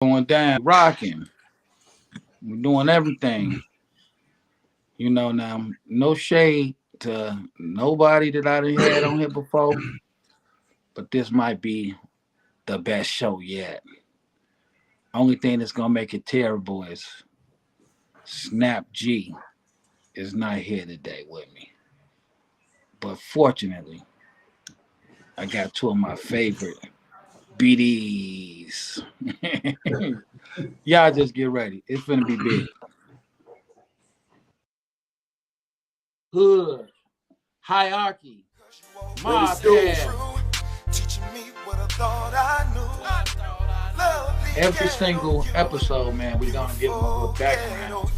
Going down, rocking. We're doing everything. Now no shade to nobody that I done had on here before, but this might be the best show yet. Only thing that's gonna make it terrible is Snap G is not here today with me. But fortunately, I got two of my favorite BDs. Y'all just get ready. It's gonna be big. Hood, hierarchy, Let mob us go. cast. Every single episode, man, we're gonna give them a little background.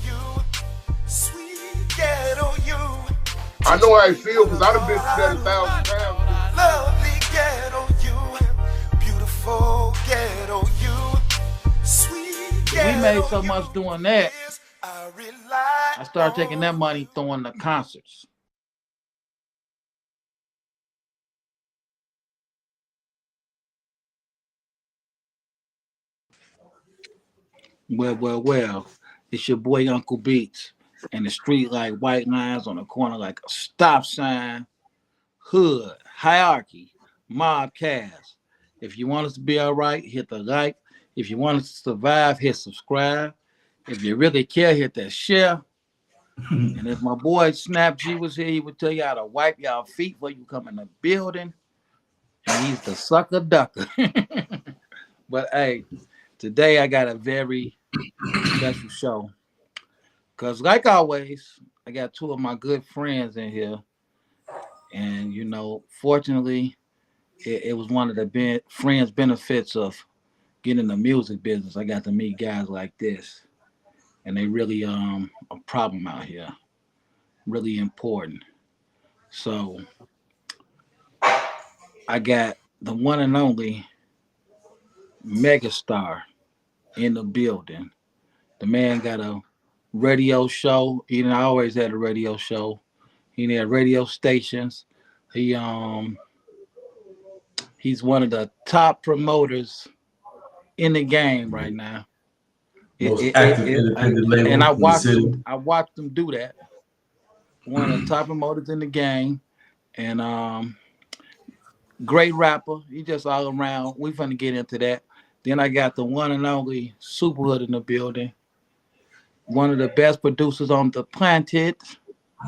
I know how it feels because I've been through that 1,000 times. Lovely ghetto you, beautiful ghetto you, sweet ghetto We made so much doing that. I I started taking that money throwing the concerts. Well. It's your boy Uncle Beats. And the street like white lines on the corner like a stop sign. Hood, hierarchy, mob cast. If you want us to be all right, hit the like. If you want us to survive, hit subscribe. If you really care, hit that share. And if my boy Snap G was here, he would tell you how to wipe y'all feet before you come in the building. And he's the sucker ducker. But hey, today I got a very special show. Because, like always, I got two of my good friends in here. And, fortunately, it was one of the friends' benefits of getting in the music business. I got to meet guys like this. And they really a problem out here. Really important. So I got the one and only megastar in the building. The man got a radio show. He didn't always had a radio show. He had radio stations. He he's one of the top promoters in the game right now. Most active independent And label I in the watched city. him. I watched him do that. One of the top promoters in the game, and great rapper. He just all around. We finna get into that. Then I got the one and only Superhood in the building. One of the best producers on the planet.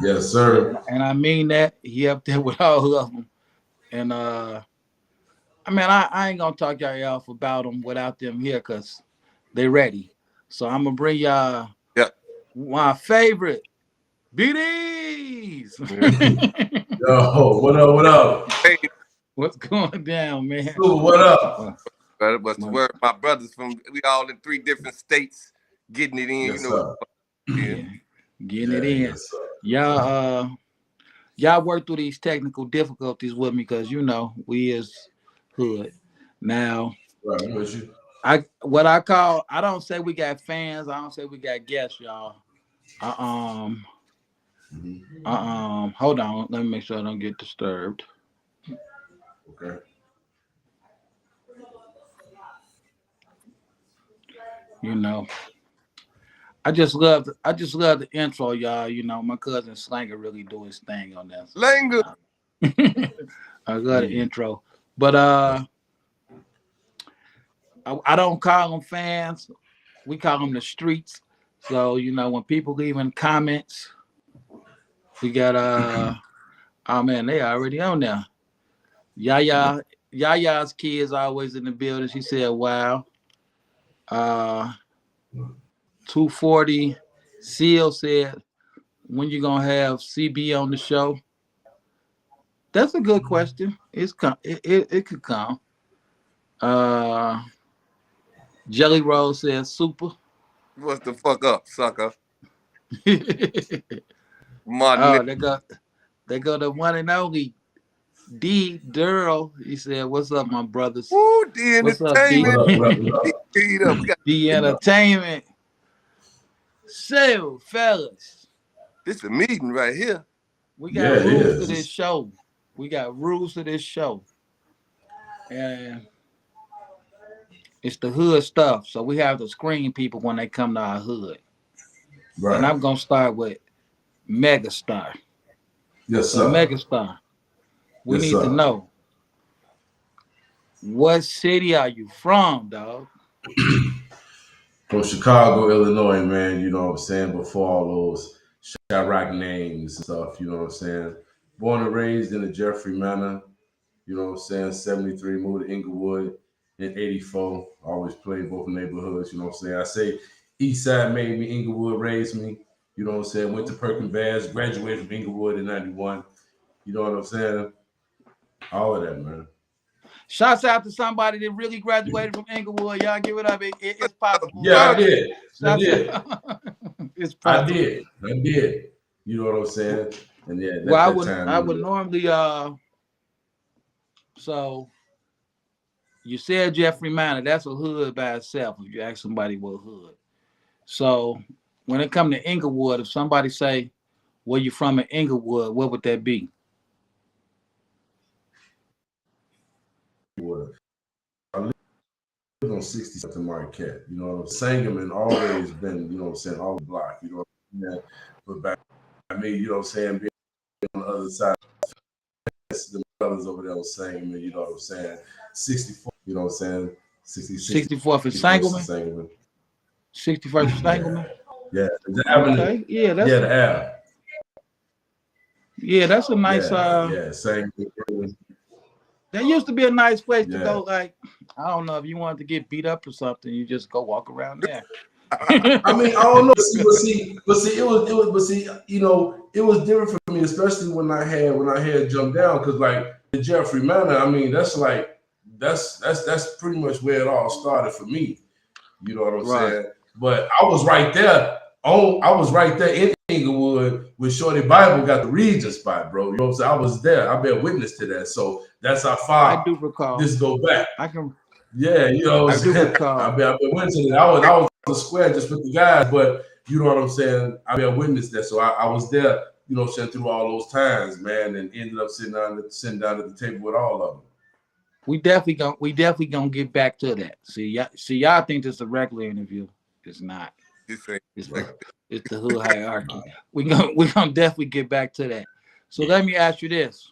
Yes, sir. And I mean that. He up there with all of them. And I ain't gonna talk y'all off about them without them here because they ready. So I'm gonna bring y'all Yeah. my favorite BDs. Yo, what up? What up? Hey, What's going down, man? Super, what up? brother, what's the word? My brothers we all in 3 different states getting it in, Yes, sir. Yeah, getting it Yeah, in. yes, sir. Y'all work through these technical difficulties with me because we is hood. Now Right, I'm with you. I don't say we got fans, I don't say we got guests, y'all. Uh, um hold on, let me make sure I don't get disturbed. Okay. You know. I just love the intro, y'all. My cousin Slanger really do his thing on that. Langer. I love the intro. But I don't call them fans. We call them the streets. So, when people leaving comments, we got oh man, they already on there. Yaya's kids always in the building. She said, wow. Uh 240 Seal said, when you gonna have CB on the show? That's a good question. It could come. Uh Jelly Roll says super. What's the fuck up, sucker? Oh, Martin. they go the one and only D Durrell. He said, what's up, my brothers? Woo, the What's up, D? entertainment. What up? What up? What up? We got The entertainment. So, fellas, this a meeting right here. we Yeah, got it rules to is. this show. We got rules to this show. And It's the hood stuff. So we have to screen people when they come to our hood. And Right. I'm gonna start with Megastar. Yes, So sir. Megastar, we Yes, need to sir. know what city are you from, dog? From Chicago, Illinois, man. You know what I'm saying? Before all those Chirac names and stuff, you know what I'm saying? Born and raised in the Jeffrey Manor, you know what I'm saying? 73, moved to Inglewood in 84. Always played both neighborhoods, you know what I'm saying? I say East Side made me, Inglewood raised me. You know what I'm saying? Went to Perkin Bass, graduated from Inglewood in 91. You know what I'm saying? All of that, man. Shouts out to somebody that really graduated from Inglewood. Y'all give it up. It's possible, Yeah, I man. Brother, did. I Shouts did. out. It's I possible. did. I did. You know what I'm saying? And yeah, Well, I that would time, I would normally so you said Jeffrey Manor, that's a hood by itself if you ask somebody what hood. So when it come to Inglewood, if somebody say where you from in Inglewood, what would that be? I lived on 60th and Marquette. You know what I'm saying? Sangamon always been, you know what I'm saying, all the block. You know what I'm saying? But back me, you know what I'm saying, being on the other side, the brothers over there was Sangamon, you know what I'm saying? 64, you know what I'm saying? 60, 64th and 61st and Sangamon? Sangamon. 61st and Yeah. Sangamon? Yeah. The Avenue. Okay. Yeah, Yeah, that's the Ave. yeah, that's a nice Yeah. Sangamon. that used to be a nice place to Yeah. go. Like, I don't know if you wanted to get beat up or something, you just go walk around there. I mean, I don't know. But see, you know, it was different for me, especially when I had jumped down, because like the Jeffrey Manor, I mean, that's like that's pretty much where it all started for me. You know what I'm Right. saying? But I was right there. I was right there in Inglewood when Shorty Bible got the Regent spot, bro. You know what I'm saying? I was there. I bear witness to that. So that's how I far do recall. this go back. I can Yeah, you know what I I'm do saying? recall. I've been witness to that. I was on the square just with the guys, but you know what I'm saying? I've been witness that. So I was there, you know what I'm saying, through all those times, man, and ended up sitting down at the table with all of them. We definitely gonna get back to that. Y'all think this is a regular interview. It's not. this ain't It's the regular. it's the hood hierarchy. We gonna definitely get back to that. So let me ask you this: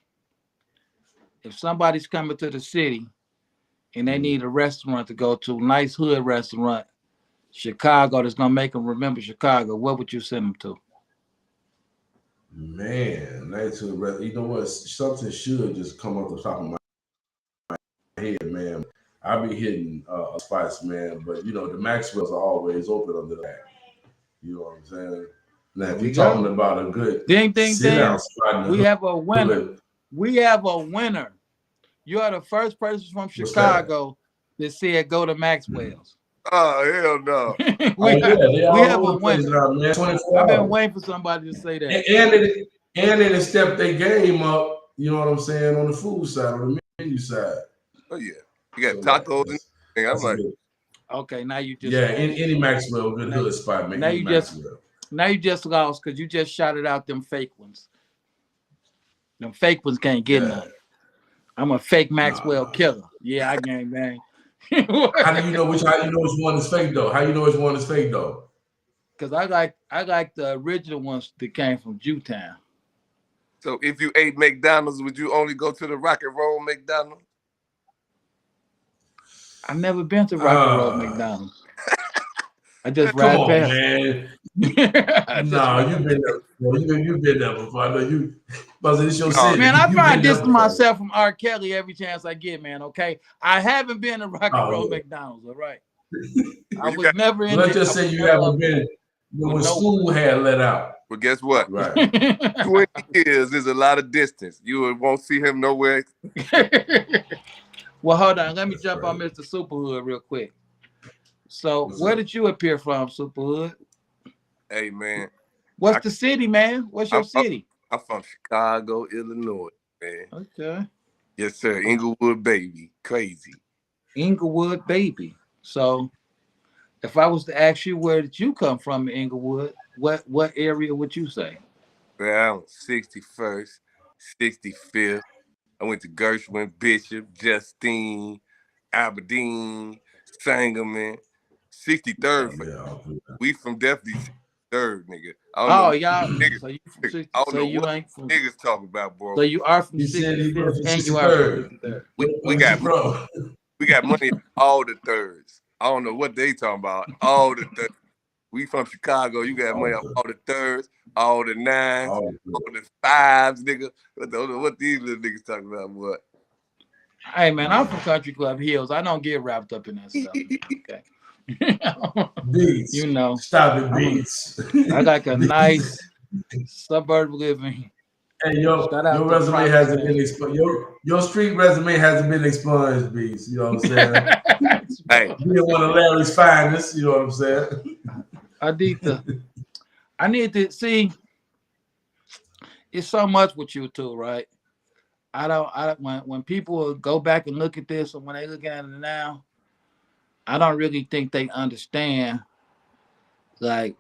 if somebody's coming to the city and they need a restaurant to go to, nice hood restaurant, Chicago, that's gonna make them remember Chicago, what would you send them to? Man, you know what? Something should just come off the top of my head, man. I be hitting spots, man, but you know the Maxwell's are always open under that. You know what I'm saying? Now, There if we you're talking go. about a good Ding, ding, sit down ding. spot in We the have a winner. hood, We have a winner. You are the first person from what's that? Chicago that said go to Mhm. Maxwell's. Oh hell no! we Oh have, yeah, they we all have over a the place winner. now, man. 24 I've been hours. waiting for somebody to say that. And they done stepped their game up, you know what I'm saying, on the food side, on the menu side. Oh yeah, you got So yeah, tacos and everything. I'm that's a like, good. Okay, now you just Yeah, lost. any Maxwell, good Now, hood spot, man. now Any you just Maxwell. now you just lost because you just shouted out them fake ones. Them fake ones can't get Yeah. none. I'm a fake No, Maxwell no, no. killer. Yeah, I gang bang. How you know which one is fake though? How you know which one is fake though? Cause I like the original ones that came from Jewtown. so if you ate McDonald's, would you only go to the Rock and Roll McDonald's? I've never been to Rock and Roll Uh McDonald's. I just come ride on, past. man. I just No, ride you've been past. there before. You've been there before. I know you but it's your No, city. Man, I You've try been and there distance before. myself from R. Kelly every chance I get, man. Okay, I haven't been to Rock and Roll Oh McDonald's. All right, I well you was got. never yeah. in Let's there. I just was say you never haven't up there been with when no school one. had let out. Well, guess what? Right. 20 years is a lot of distance. You won't see him nowhere. Well, hold on. Let me That's jump on crazy. Mr. Superhood real quick. So, What's where up? did you appear from, Superhood? Hey man, What's I, the city, man? What's your I'm, I'm city? I'm from Chicago, Illinois, man. Okay. Yes sir, Inglewood baby, crazy. Inglewood, baby. So, if I was to ask you where did you come from in Inglewood, what area would you say? Well, 61st, 65th. I went to Gershwin, Bishop, Justine, Aberdeen, Sanger, man. 63rd. We from definitely 63rd, nigga. I don't know y'all. niggas. So you from 60? I don't So know you what ain't from. niggas talking about, bro. So you are from He said he's 65th from and you are from 63rd. 53rd. We got we got money at all the thirds. I don't know what they talking about. All the thirds. We from Chicago. You got money on all the thirds, all the nines, all the fives, nigga. I don't know what these little niggas talking about, boy. Hey man, I'm from Country Club Hills. I don't get wrapped up in that stuff. Okay. Beats. You know. Stop it, Beats. I got a nice suburb living. Hey, your resume hasn't been expunged. Your street resume hasn't been expunged, Beats. You know what I'm saying? Hey, you're one of Larry's finest. You know what I'm saying? I need to see. It's so much with you too, right? When people go back and look at this, and when they look at it now, I don't really think they understand like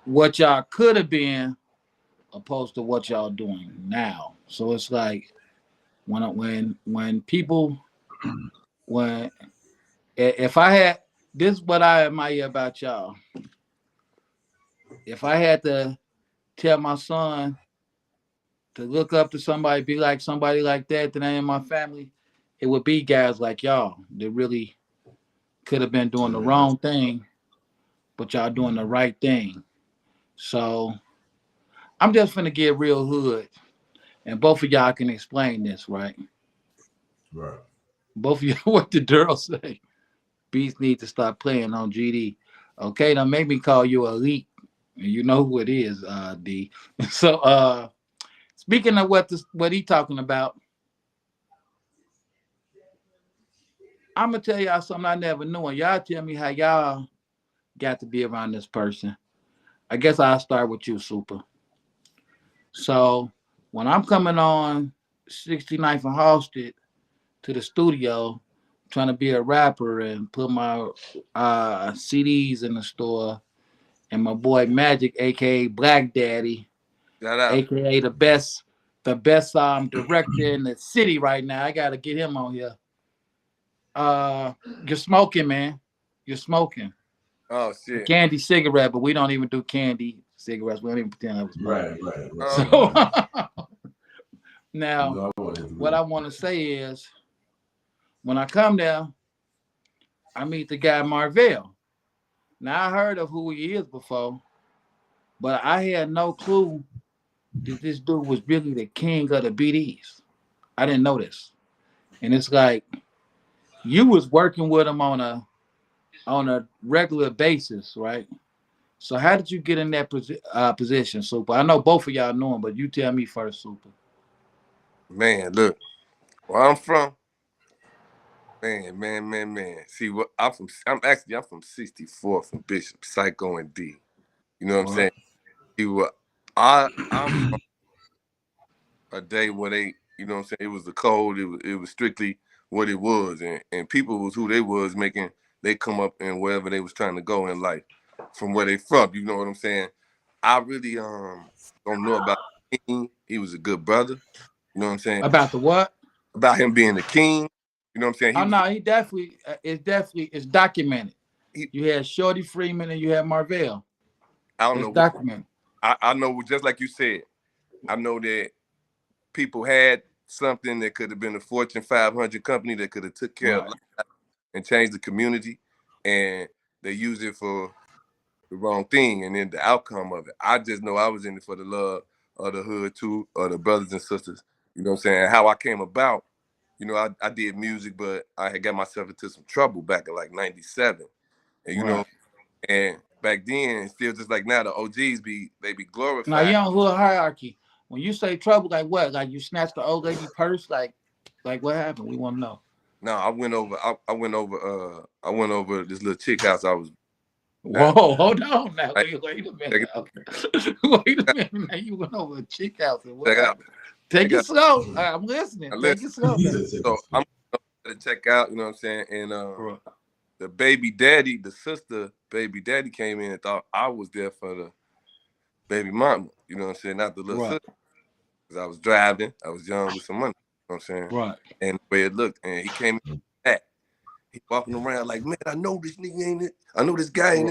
what y'all could have been opposed to what y'all doing now. So it's like when people when if I had this is what I admire about y'all. If I had to tell my son to look up to somebody, be like somebody like that ain't in my family, it would be guys like y'all that really could have been doing the wrong thing, but y'all doing the right thing. So I'm just finna get real hood, and both of y'all can explain this, right? Right. Both of you, what the girl say? Beats need to stop playing on GD. Okay, now make me call you elite, and you know who it is, D. So, speaking of what he talking about, I'm gonna tell y'all something I never knew, and y'all tell me how y'all got to be around this person. I guess I'll start with you, Super. So when I'm coming on 69th and Halsted to the studio, trying to be a rapper and put my CDs in the store, and my boy Magic, aka Black Daddy, aka the best director in the city right now. I gotta get him on here. You're smoking, man. You're smoking. Oh shit. Candy cigarette, but we don't even do candy cigarettes. We don't even pretend that was right. So now, what I want to say is, when I come there, I meet the guy Marvell. Now I heard of who he is before, but I had no clue that this dude was really the king of the BDs. I didn't know this, and it's like you was working with him on a regular basis, right? So how did you get in that position, Super? I know both of y'all know him, but you tell me first, Super. Man, look, where I'm from, man. See, what I'm from 64 from Bishop, Psycho, and D. You know what I'm saying? I'm from a day where they, you know what I'm saying, it was the code, it was strictly what it was, and people was who they was making they come up in wherever they was trying to go in life from where they from, you know what I'm saying? I really don't know about King. He was a good brother, you know what I'm saying? About the what? About him being the king, you know what I'm saying? He definitely it's documented. You had Shorty Freeman and you had Marvell. I don't it's know. Documented. I know, just like you said, I know that people had something that could have been a Fortune 500 company that could have took care of life and changed the community, and they used it for the wrong thing, and then the outcome of it. I just know I was in it for the love of the hood too, or the brothers and sisters. You know what I'm saying? How I came about, you know, I did music, but I had got myself into some trouble back in like '97, and you know, and back then, it's still just like now, the OGs be glorified. Now you on hood hierarchy. When you say trouble, like what? Like you snatched the old lady purse? Like what happened? We want to know. No, I went over this little chick house I was. Whoa, hold on now. Wait a minute. Wait a minute. Now you went over a chick house and what happened? Take it slow. I'm listening. Take it slow. So I'm gonna check out, you know what I'm saying? And the baby daddy, the sister baby daddy came in and thought I was there for the baby mama, you know what I'm saying? Not the little sister. Because I was driving, I was young with some money, you know what I'm saying? Right. And the way it looked, and he came in back. He walking around like, man, I know this nigga ain't it. I know this guy ain't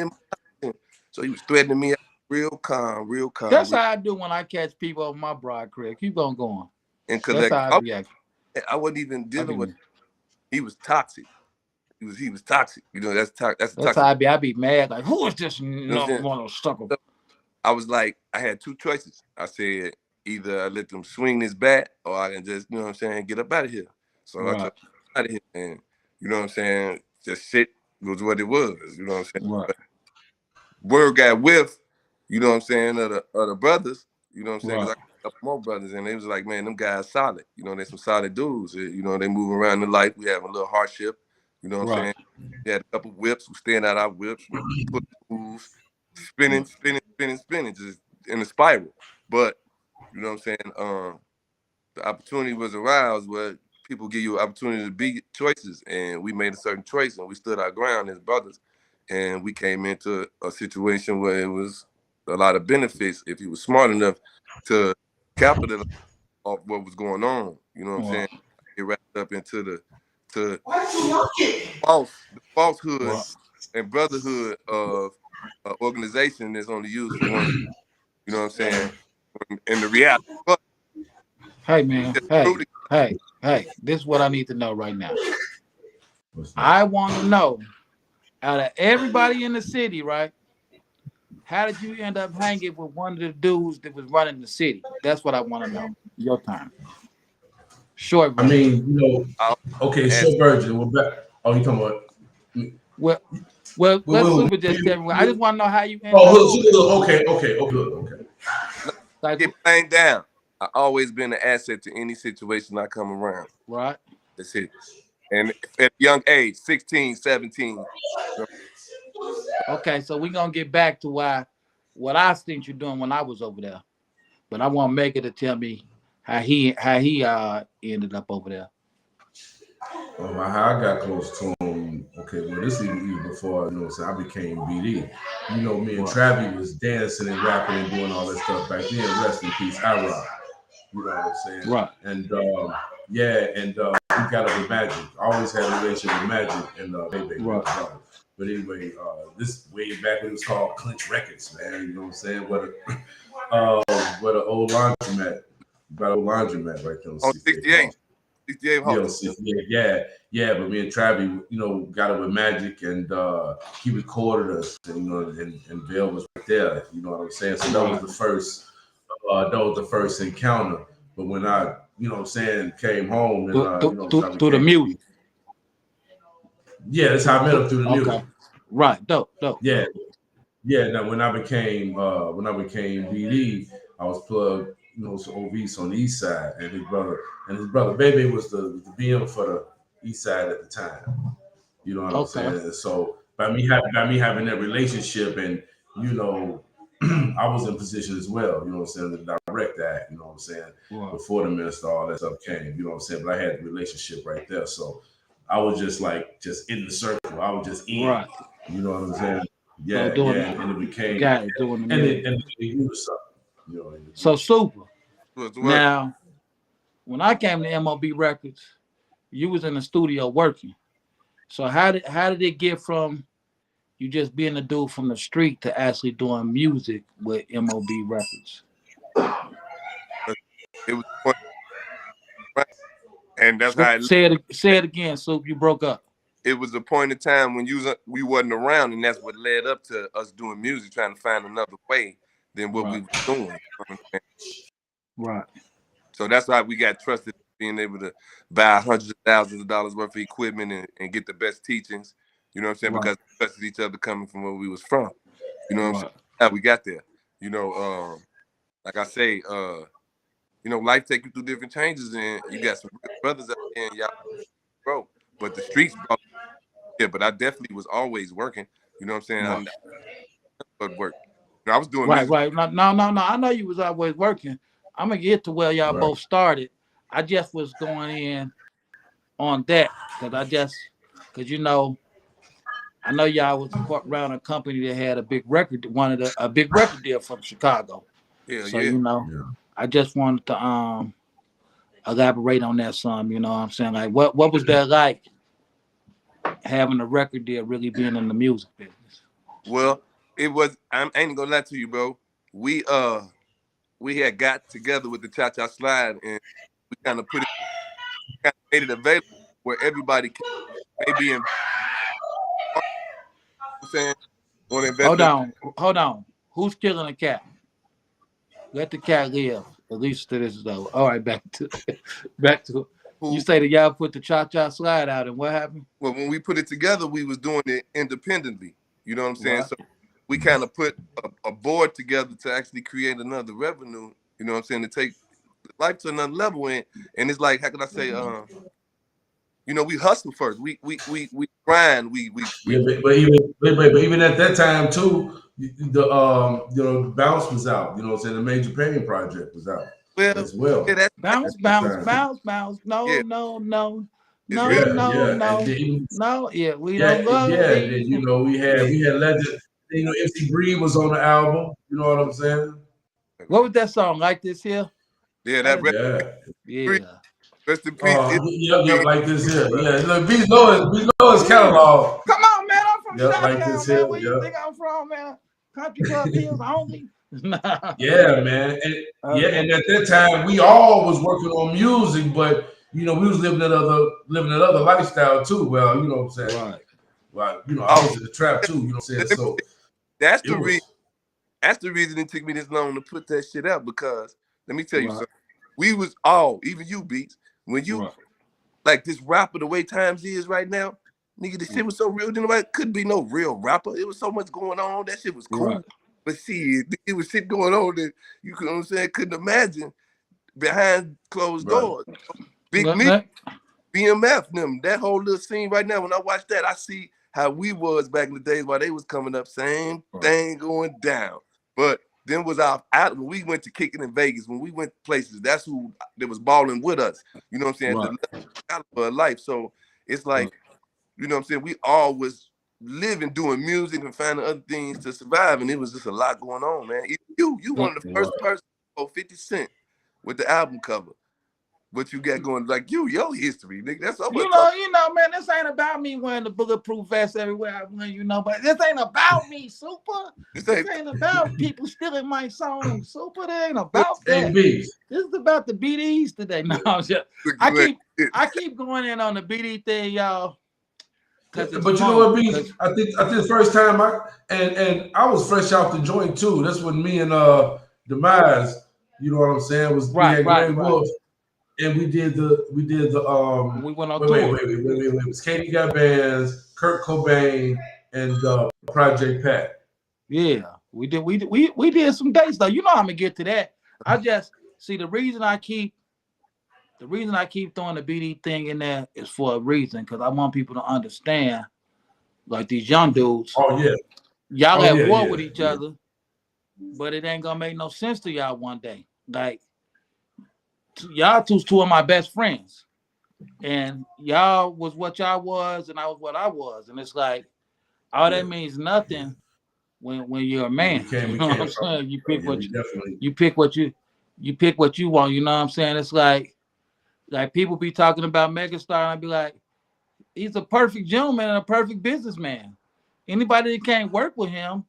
in. So he was threatening me, real calm, real calm. That's how I do when I catch people on my broad career. Keep on going. And That's collect. how I be acting. I wasn't even dealing with. He was toxic. He was toxic. You know, that's That's toxic. how I be. I be mad. Like, who is this sucker? I was like, I had two choices. I said, either I let them swing this bat or I can just, you know what I'm saying, get up out of here. So I took out of here, and you know what I'm saying, just shit was what it was. You know what I'm saying? Right. But word got with, you know what I'm saying, of the brothers, you know what I'm saying, because I got a couple more brothers, and they was like, man, them guys solid. You know, they some solid dudes. You know, they moving around in life. We having a little hardship. You know what I'm saying? We had a couple whips. We stand out our whips. We put moves, spinning, just in a spiral. But you know what I'm saying? The opportunity was aroused where people give you an opportunity to be choices, and we made a certain choice, and we stood our ground as brothers, and we came into a situation where it was a lot of benefits if you were smart enough to capitalize off what was going on. You know what I'm saying? Get wrapped up into the falsehood and brotherhood of an organization that's only used for one. You know what I'm saying? In the reality. But hey man, hey, this is what I need to know right now. I want to know, out of everybody in the city, right? How did you end up hanging with one of the dudes that was running the city? That's what I want to know. Your time. Short version. I mean, you know, okay, short version. We're back. Oh, you talking about? Well, let's super just tell me. I just want to know how you ended up. Okay. Like, get plain down. I always been an asset to any situation I come around. Right. That's it. And at a young age, 16, 17. Okay, so we're gonna get back to what I think you're doing when I was over there. But I want Mega to tell me how he ended up over there. How I got close to him. Okay, well, this even before, you know, so I became BD. You know, me and Travi was dancing and rapping and doing all that stuff back then. Rest in peace, I rock. You know what I'm saying? Right. And we got up with Magic. I always had a relationship with Magic and Baby. Right. But anyway, this way back when it was called Clinch Records, man. You know what I'm saying? What an old laundromat. About old laundromat right there on 68. 68 yeah. But me and Travi, you know, got it with Magic, and he recorded us, and, you know, and Bill was right there. You know what I'm saying? So that was the first. That was the first encounter. But when I, you know what I'm saying, came home and through the music. Yeah, that's how I met him, through the music. Right, dope. Yeah. Now when I became BD, I was plugged, you know, to OVs on the east side, and his brother Baby was the BM for the east side at the time. You know what I'm saying? So by me having that relationship, and you know, I was in position as well, you know what I'm saying, to direct that, you know what I'm saying, before the minister, all that stuff came, you know what I'm saying, but I had the relationship right there, so I was just in the circle, I was just in, you know what I'm saying, and it became, and it was something, you know. So Super, now, when I came to MOB Records, you was in the studio working, so how did it get from you just being a dude from the street to actually doing music with MOB Records? It was, and that's how say it again, Soup. You broke up. It was a point in time when we wasn't around, and that's what led up to us doing music, trying to find another way than what we were doing. Right. So that's why we got trusted, being able to buy hundreds of thousands of dollars worth of equipment and get the best teachings. You know what I'm saying? Because we trusted each other coming from where we was from. You know what I'm saying? How we got there. You know, like I say, you know, life take you through different changes, and you got some brothers out there, and y'all broke. But the streets brought, but I definitely was always working. You know what I'm saying? But work. You know, I was doing music. Right. No. I know you was always working. I'm gonna get to where y'all both started. I just was going in on that because you know, I know y'all was around a company that had a big record deal from Chicago. You know, I just wanted to elaborate on that some. You know what I'm saying? Like, what was that like? having a record deal, really being in the music business? Well, it was. I ain't gonna lie to you, bro. We had got together with the Cha Cha Slide, and we kind of made it available where everybody can maybe invest. You know what I'm saying, want to invest in. Hold on. Who's killing the cat? Let the cat live. At least to this though. All right, back to you Who? say that y'all put the Cha Cha Slide out, and what happened? Well, when we put it together, we was doing it independently. You know what I'm saying? Right. So we kind of put a board together to actually create another revenue. You know what I'm saying? To take life to another level. And it's like, how can I say? You know, we hustle first. We grind. Yeah, but even at that time too, the bounce was out. You know what I'm saying? The Major Payne project was out well, as well yeah, that's Bounce, at that bounce, time. bounce, bounce. No, yeah. no, no. It's No, real. no, And no. then No, yeah, we yeah, don't love yeah. Then these. we had Legend. MC Breed was on the album. You know what I'm saying? What was that song? Like This Here? Yeah, How that did- Yeah. Yeah. rest in peace. Yep, like this here. Yeah, look, Beast Low's catalog. Come on, man. I'm from Yep, like Chi-Town, this man. here. Where you Yep. think I'm from, man? Country Club Hills only. Nah. Yeah, man. And at that time we all was working on music, but we was living that other lifestyle too. Well, you know what I'm saying? Right. Well, I Oh, was in the trap too, you know what I'm saying? So that's it the reason. was That's the reason it took me this long to put that shit out, because let me tell you Right. something. We was all, even you Beats, when you Right. like this rapper the way times is right now, nigga, the shit was so real. Nobody couldn't be no real rapper. It was so much going on. That shit was cool. Right. But see, it was shit going on that you know what I'm saying, couldn't imagine behind closed right. doors. Big Let- me, let- BMF, them, that whole little scene right now. When I watch that, I see how we was back in the days while they was coming up. Same thing going down. But then was our out when we went to kicking in Vegas, when we went places, that's who that was balling with us. You know what I'm saying? Right. The caliber of life. So it's like, you know what I'm saying, we all was living, doing music and finding other things to survive. And it was just a lot going on, man. You one of the first person to 50 Cent with the album cover. What you got going, like your history, nigga. That's all. You know, man, this ain't about me wearing the bulletproof vest everywhere I went, but this ain't about me, Super. This ain't about people stealing my song, Super. That ain't about that. This is about the BDs today. No, I'm just, I keep going in on the BD thing, y'all. But you know what, Beast? I think the first time I was fresh out the joint too. That's when me and Demise, you know what I'm saying, was we had Grey Wolf. And we did the we went on tour. Wait. It was Katie Got Bands, Kurt Cobain, and Project Pat. Yeah, we did some dates though. You know I'm gonna get to that. I just see the reason I keep throwing the BD thing in there is for a reason, because I want people to understand, like these young dudes. Oh yeah, y'all at war with each other, but it ain't gonna make no sense to y'all one day. Like, y'all two of my best friends, and y'all was what y'all was, and I was what I was, and it's like all that means nothing when you're a man. You know what I'm saying? You pick what you pick what you want. You know what I'm saying? It's like people be talking about Megastar, and I'd be like, he's a perfect gentleman and a perfect businessman. Anybody that can't work with him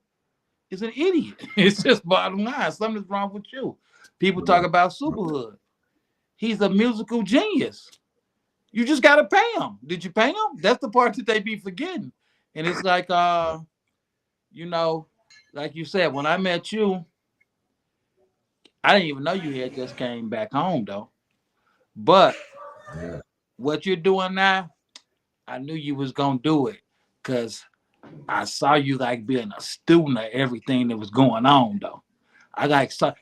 is an idiot. It's just bottom line. Something's wrong with you. People talk about Superhood. He's a musical genius. You just gotta pay him. Did you pay him? That's the part that they be forgetting. And it's like, you know, like you said, when I met you, I didn't even know you had just came back home though. But what you're doing now, I knew you was gonna do it, because I saw you like being a student of everything that was going on though.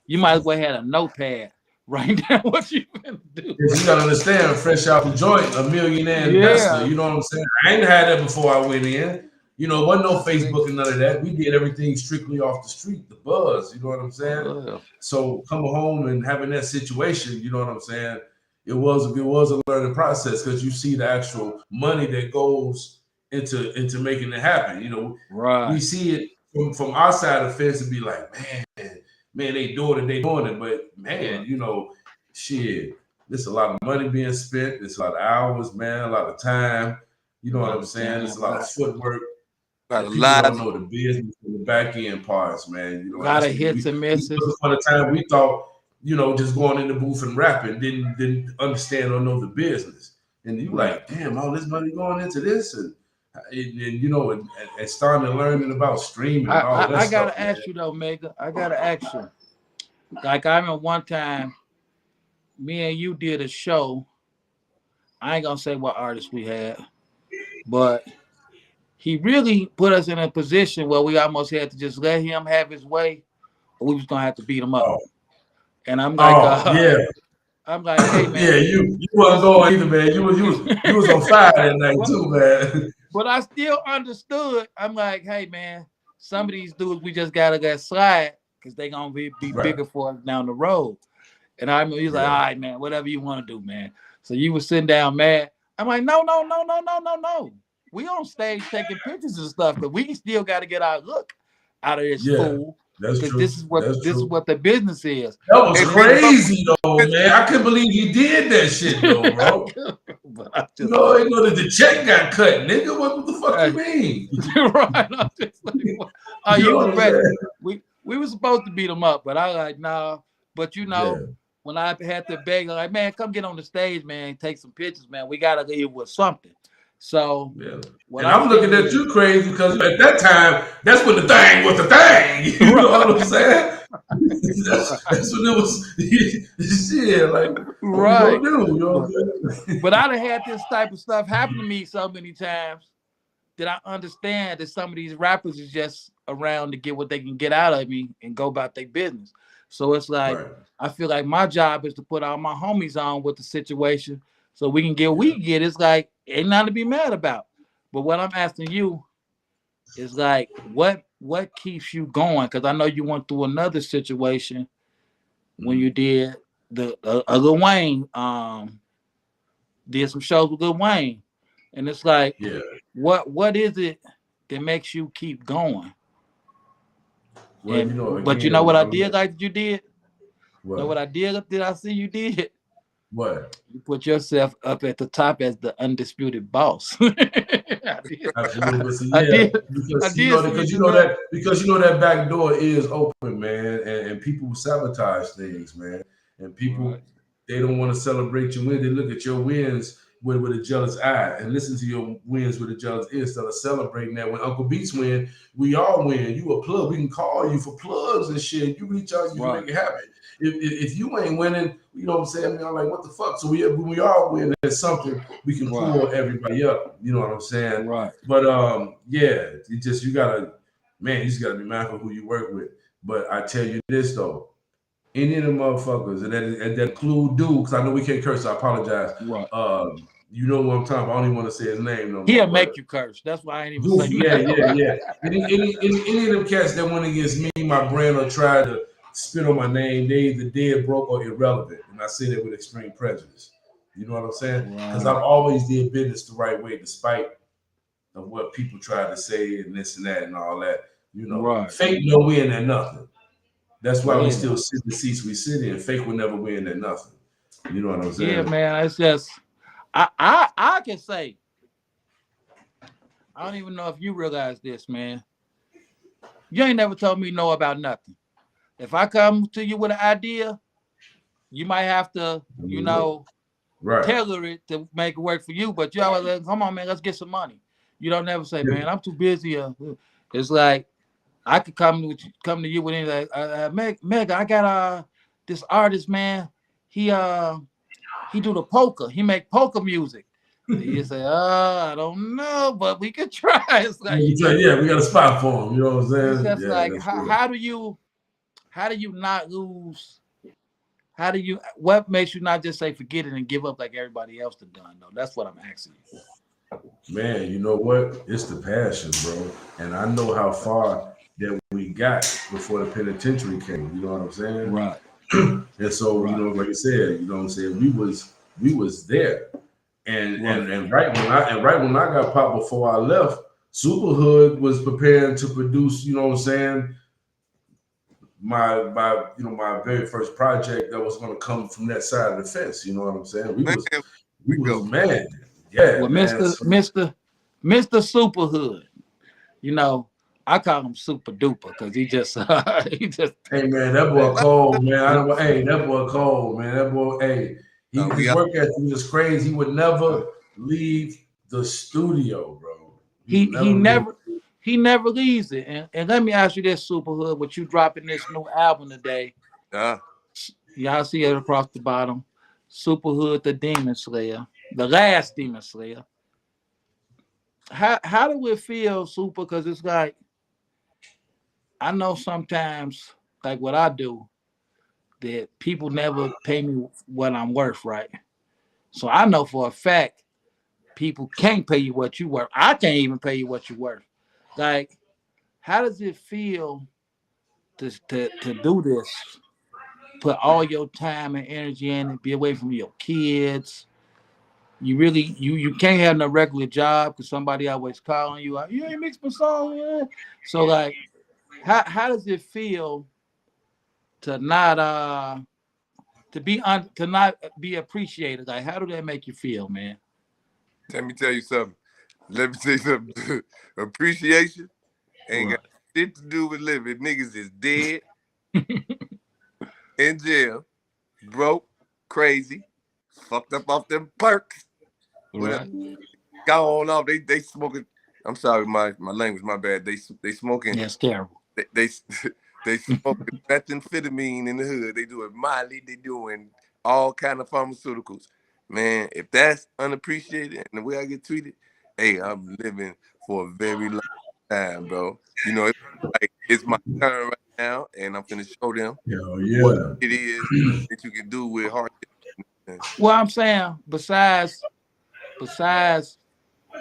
You might as well had a notepad. Right now, what you gonna do? You gotta understand, fresh out the joint, a millionaire investor. You know what I'm saying? I ain't had that before I went in. Wasn't no Facebook and none of that. We did everything strictly off the street, the buzz. You know what I'm saying? So coming home and having that situation, you know what I'm saying? It was a learning process, because you see the actual money that goes into making it happen. We see it from our side of the fence and be like, man, they doing it. But man, shit, there's a lot of money being spent. There's a lot of hours, man, a lot of time. You know what I'm saying? It's a lot of footwork. Got a People lot. don't know the business and the back end parts, man. You know, A lot of hits and misses. On the time we thought, you know, just going in the booth and rapping, didn't understand or know the business. And you like, damn, all this money going into this, and you know, and starting to learning about streaming and all that I stuff. gotta ask you though, Mega. I gotta ask you. Like I remember one time, me and you did a show. I ain't gonna say what artist we had, but he really put us in a position where we almost had to just let him have his way, or we was gonna have to beat him up. Oh. And I'm like, yeah. I'm like, hey man. Yeah, you wasn't going either, man. You was on fire that night too, man. But I still understood. I'm like, hey man, some of these dudes we just gotta get slide because they gonna be bigger for us down the road. And I remember he was like, all right, man, whatever you want to do, man. So you was sitting down mad. I'm like, no. We on stage taking pictures and stuff, but we still got to get our look out of this fool. That's true. This is what the business is. That was crazy though, man. I couldn't believe you did that shit though, bro. You know that the check got cut, nigga. What the fuck you mean? Right. I'm just like, you was ready. We were supposed to beat him up, but I like, nah. But you know, when I had to beg, I'm like, man, come get on the stage, man, take some pictures, man. We gotta leave with something. So and I'm looking at you crazy because at that time, that's when the thing was the thing. You know what I'm saying? that's when it was shit. Like, right. What you know what I'm saying? But I'd have had this type of stuff happen to me so many times that I understand that some of these rappers is just around to get what they can get out of me and go about their business. So it's like I feel like my job is to put all my homies on with the situation so we can get what we can get. It's like ain't nothing to be mad about. But what I'm asking you is like what keeps you going? Because I know you went through another situation when you did the Lil Wayne did some shows with Lil Wayne. And it's like what is it that makes you keep going? Well, and, you know, again, but you know what I did like you did? What? Know what I did I see you did? What? You put yourself up at the top as the undisputed boss. I did. Absolutely. I did. Because you know that back door is open, man, and people sabotage things, man. And people they don't want to celebrate your win. They look at your wins with a jealous eye and listen to your wins with a jealous ear instead of celebrating that. When Uncle Beats win, we all win. You a plug. We can call you for plugs and shit. You reach out, you make it happen. If you ain't winning, you know what I'm saying? I'm like, what the fuck? So when we all win, there's something we can pull everybody up. You know what I'm saying? Right. But you just gotta be mindful who you work with. But I tell you this though, any of the motherfuckers, and that include dude, because I know we can't curse, I apologize. Right. You know what I'm talking about. I don't even want to say his name no more. He'll make you curse. That's why I ain't even saying yeah. Any of them cats that went against me, my brand, or tried to spit on my name, they either dead, broke, or irrelevant. And I say that with extreme prejudice. You know what I'm saying? Because I've always did business the right way, despite of what people try to say and this and that and all that. You know, fake no win at nothing. That's why we still sit in the seats we sit in. Fake will never win at nothing. You know what I'm saying? Yeah, man. It's just I can say, I don't even know if you realize this, man. You ain't never told me no about nothing. If I come to you with an idea, you might have to, you know, tailor it to make it work for you. But you always like, come on, man, let's get some money. You don't never say, man, I'm too busy. It's like I could come to you with anything. Meg, I got this artist, man. He do the polka. He make polka music. You say, I don't know, but we could try. It's like, we got a spot for him. You know what I'm saying? It's just like, how do you not lose? What makes you not just say forget it and give up like everybody else has done? Though that's what I'm asking you. Man, you know what? It's the passion, bro. And I know how far that we got before the penitentiary came. You know what I'm saying? Right. And so, you know, like I said, you know what I'm saying? We was there. And right when I got popped before I left, Superhood was preparing to produce, you know what I'm saying, my very first project that was going to come from that side of the fence. You know what I'm saying? We was man. Yeah. Well, Mr. Mr. Superhood. You know, I call him Super Duper because he just he just Hey man, that boy cold, man. I don't. Hey, that boy cold, man. That boy. Hey, We his got work ethic is crazy. He would never leave the studio, bro. He would he never leave. never leaves it. And let me ask you this, Superhood, with you dropping this new album today, y'all see it across the bottom, Superhood the Demon Slayer, the last Demon Slayer. How do it feel, Super? Because it's like I know sometimes, like what I do, that people never pay me what I'm worth, right? So I know for a fact people can't pay you what you worth. I can't even pay you what you worth. Like, how does it feel to do this? Put all your time and energy in it, be away from your kids. You really you can't have no regular job because somebody always calling you out. You ain't mix my song. Yeah. So like, how does it feel to not to not be appreciated? Like, how do that make you feel, man? Let me tell you something. Let me tell you something. Appreciation ain't got shit to do with living. Niggas is dead, in jail, broke, crazy, fucked up off them perks. Whatever. Right. Gone off. They smoking. I'm sorry, my language, my bad. They smoking. That's terrible. They they smoking methamphetamine in the hood. They doing Miley. They doing all kind of pharmaceuticals. Man, if that's unappreciated and the way I get treated, hey, I'm living for a very long time, bro. You know, it's my turn right now, and I'm finna show them Hell what yeah. it is that you can do with hardship. Well, I'm saying besides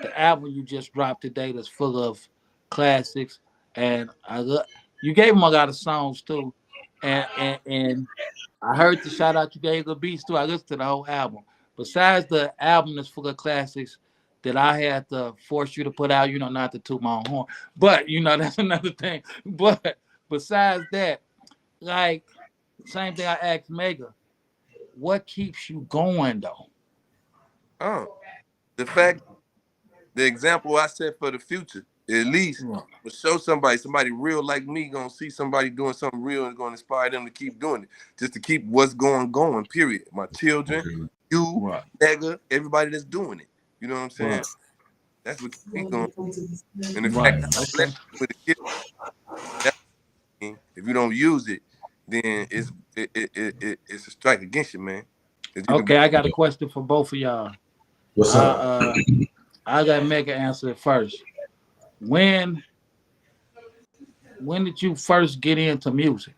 the album you just dropped today that's full of classics, and you gave him a lot of songs too, and I heard the shout out you gave the beats too. I listened to the whole album. Besides the album that's full of classics that I had to force you to put out, not to toot my own horn, but that's another thing. But besides that, like same thing I asked Mega, what keeps you going though? Oh, the fact, the example I set for the future, at least Right. will show somebody real like me gonna see somebody doing something real and gonna inspire them to keep doing it, just to keep what's going. Period. My children, Okay. you, Right. Mega, everybody that's doing it. You know what I'm saying? Right. That's what keeps me going. And the fact Right. that I'm blessed Okay. with a gift, that mean, if you don't use it, then it's a strike against you, man. 'Cause you can be, Okay, I got a question for both of y'all. What's up? I got Mega answer it first. When when did you first get into music?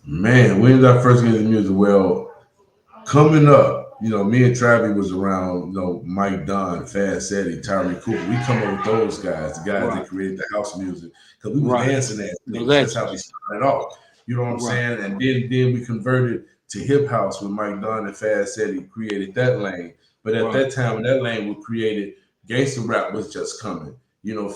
Man, when did I first get into music? Well, coming up, me and Travis was around, Mike Dunn, Fast Eddie, Tyree Cooper. We come up with those guys, the guys that Right. created the house music, because we was Right. dancing as The niggas. That's how we legends. started off. You know what I'm Right. saying? And then we converted to hip house with Mike Dunn and Fast Eddie created that lane. But at Right. that time, when that lane was created, gangster rap was just coming.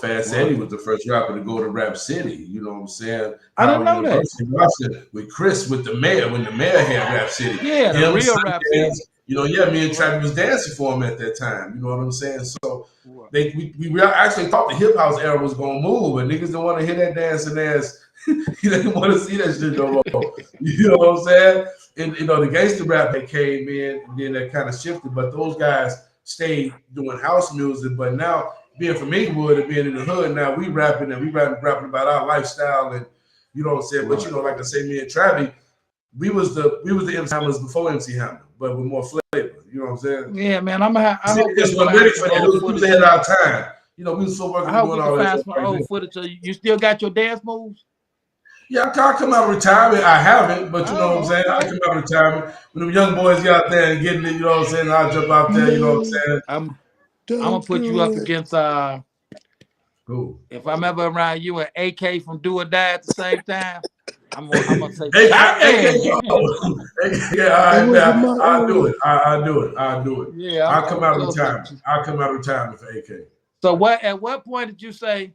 Fast Right. Eddie was the first rapper to go to Rap City. You know what I'm saying? I didn't Howard know that. University, Washington, with Chris, with the mayor, when the mayor had Rap City. Yeah, the Him, real Rap Sundance, City. me and Right. Travis was dancing for him at that time. You know what I'm saying? So Right. we actually thought the hip house era was gonna move, but niggas didn't want to hear that dancing ass. You didn't want to see that shit no more. You know what I'm saying? And the gangster rap that came in, and then that kind of shifted. But those guys stayed doing house music. But now being from Inglewood and being in the hood, now we rapping about our lifestyle, and you know what I'm saying. But Right. like I say, me and Travis, we was the MC Hammers before MC Hammer, but with more flavor. You know what I'm saying? Yeah, man. I See, hope we just can wasn't ready find some for that. old We was footage ahead of of you. our time. We was still I working and hope doing we can all that find stuff some right old then. footage of you. You still got your dance moves? Yeah, I come out of retirement. I haven't, but you know what I'm Oh, saying? I okay. come out of retirement. When them young boys get out there and getting it, you know what I'm saying? I'll jump out there, you know what I'm No, saying? I'm gonna don't put you up do it. against Cool. if I'm ever around you and AK from Do or Die at the same time, I'm gonna say Hey, bang. yeah, all It right, wasn't man. my I'll do era. it. I'll do it. I'll do it. Yeah, I'll I'm come gonna out of joke with retirement. you. I'll come out of retirement for AK. So at what point did you say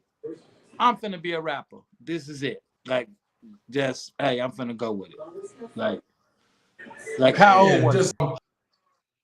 I'm finna be a rapper? This is it. Like just hey, I'm finna go with it. Like how old Man, were just you?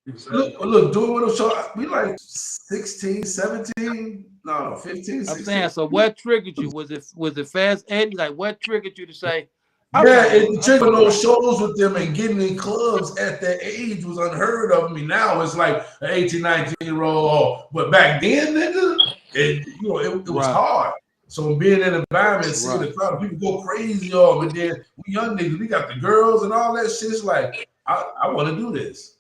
Look, doing with a show, we like 16, 17, no, 15, I'm 16. saying, so what triggered you? Was it Fast Eddie? Like, what triggered you to say, I'm Yeah, gonna it I'm triggered gonna those rap? shows with them and getting in clubs at that age was unheard of me. Now it's like an 18, 19-year-old. But back then, nigga, it was Right, hard. So being in an environment, seeing right. the crowd, people go crazy off, and then we young niggas, we got the girls and all that shit. It's like, I want to do this.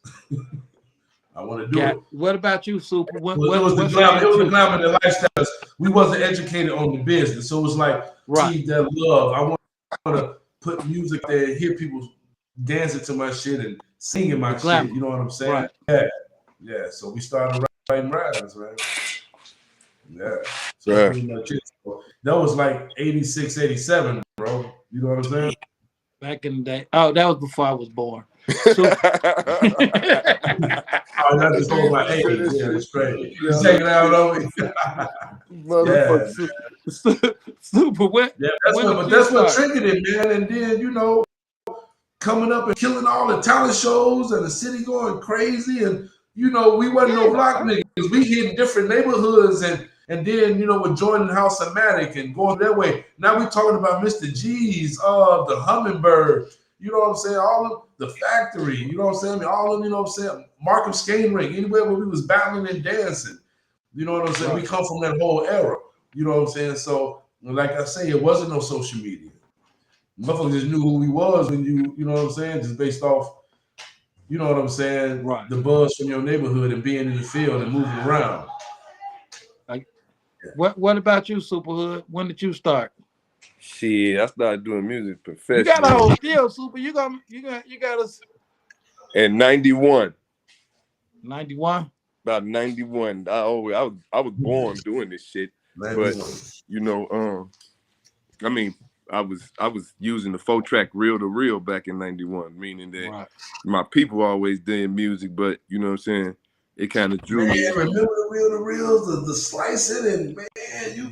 I want to do it. What about you, Super? It was the glam. It sparked was the you? glam and the lifestyle. We wasn't educated on the business, so it was like Right, see that love. I want to put music there, and hear people dancing to my shit and singing the my shit. glamour. You know what I'm saying? Right. Yeah. So we started writing rhymes, man. Yeah. So that's Right. pretty much it. So that was like 86, 87, bro. You know what I'm saying? Back in the day. Oh, that was before I was born. Super. Oh, that just told my age. Yeah, it's crazy. You taking out on me. Yeah. Super. When Yeah, when did you that's what start? triggered it, man. And then, coming up and killing all the talent shows and the city going crazy. And we wasn't no block niggas. We hit in different neighborhoods and then, we're joining House of Matic and going that way. Now we talking about Mr. G's, the Hummingbird, you know what I'm saying? All of the factory, you know what I'm saying? I mean, all of them, you know what I'm saying? Markham Skating Ring, anywhere where we was battling and dancing. You know what I'm saying? Right. We come from that whole era. You know what I'm saying? So, like I say, it wasn't no social media. Motherfuckers just knew who we was when you know what I'm saying? Just based off, you know what I'm saying? Right. The buzz from your neighborhood and being in the field and moving around. Like, what about you, Superhood? When did you start? Shit, I started doing music You got a professionally whole deal, Super. You got us in '91. 91. About '91. I was born doing this shit, but I mean, I was using the 4-track reel to reel back in '91, meaning that Right. my people always did music, but you know what I'm saying? It kind of drew me. Man, remember the reels, the slicing, and man, you.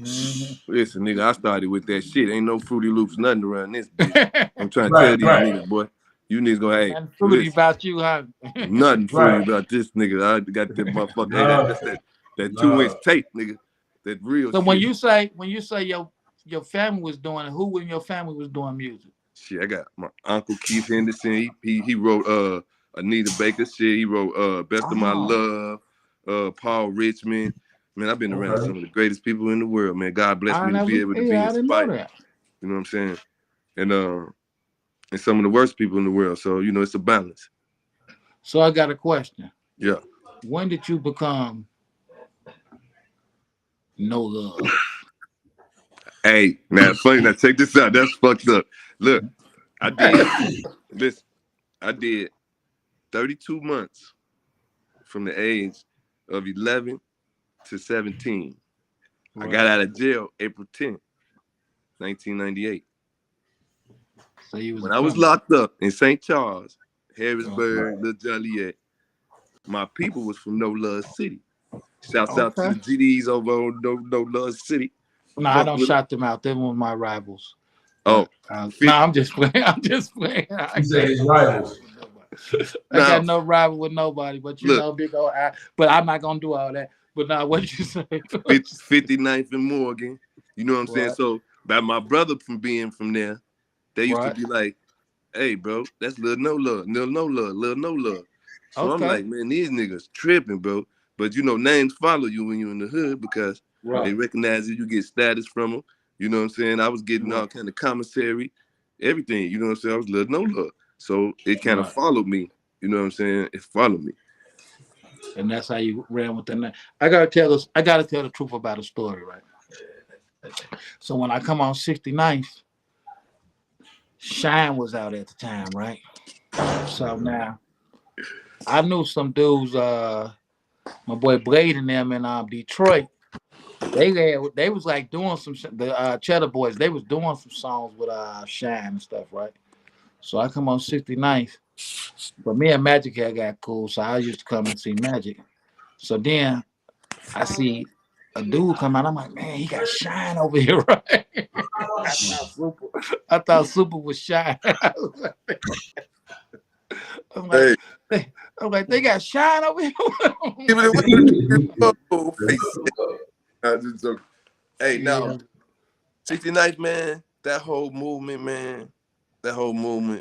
Listen, nigga, I started with that shit. Ain't no Fruity Loops, nothing around this bitch. I'm trying to tell these niggas, boy. You niggas gonna Nothing fruity about you, huh? nothing fruity about this nigga. I got that motherfucker. Hey, that 2-inch tape, nigga. That real So shit. when you say your family was doing it, who in your family was doing music? Shit, I got my uncle Keith Henderson. He wrote Anita Baker shit. He wrote Best of My Love, Paul Richmond. Man, I've been around some of the greatest people in the world, man. God bless me to be able to be I didn't know inspired. that. You know what I'm saying? And some of the worst people in the world. So, it's a balance. So I got a question. Yeah. When did you become No Love? Hey, now funny. Now check this out. That's fucked up. Look, I did 32 months from the age of 11 to 17. Right. I got out of jail April 10th, 1998. So when I was locked up in St. Charles, Harrisburg, Little Joliet, my people was from No Love City. Shouts out to the GDs over on No Love City. No, I don't shout them out. They're one of my rivals. Oh. No, I'm just playing. I'm just playing. You say his rivals. I got no rival with nobody, but big old I. But I'm not gonna do all that. But now, what you say? 59th and Morgan. You know what I'm saying? So, by my brother from being from there, they used to be like, "Hey, bro, that's Lil No Love, Lil No Love, Lil No Love." So I'm like, man, these niggas tripping, bro. But names follow you when you're in the hood because they recognize you. You get status from them. You know what I'm saying? I was getting all kind of commissary, everything. You know what I'm saying? I was Lil No Love. So it kind of followed me. You know what I'm saying? It followed me. And that's how you ran with that. I gotta tell the truth about a story, right? So when I come on 69th, Shine was out at the time, right? So now I knew some dudes, my boy Blade and them in Detroit. They was like doing some the Cheddar Boys. They was doing some songs with Shine and stuff, right? So I come on 69th, but me and Magic had got cool, so I used to come and see Magic. So then I see a dude come out. I'm like, man, he got Shine over here, right? I thought Super was Shine. I'm I'm like, they got shine over here. Give it a oh, face. I just joking. Hey, now, 69th, man, that whole movement,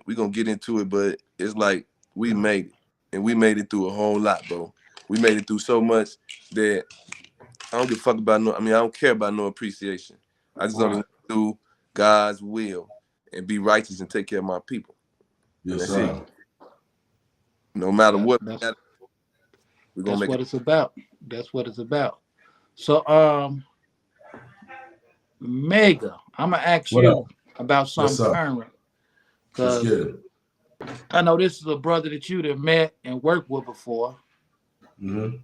we're going to get into it, but it's like we made it. And we made it through a whole lot, bro. We made it through so much that I don't give a fuck about I don't care about no appreciation. I just only want to do God's will and be righteous and take care of my people. Yes, sir. No matter what, that's we're gonna make what it. it's about. That's what it's about. So, Mega, I'm gonna ask you about something current, because I know this is a brother that you'd have met and worked with before. Mm-hmm.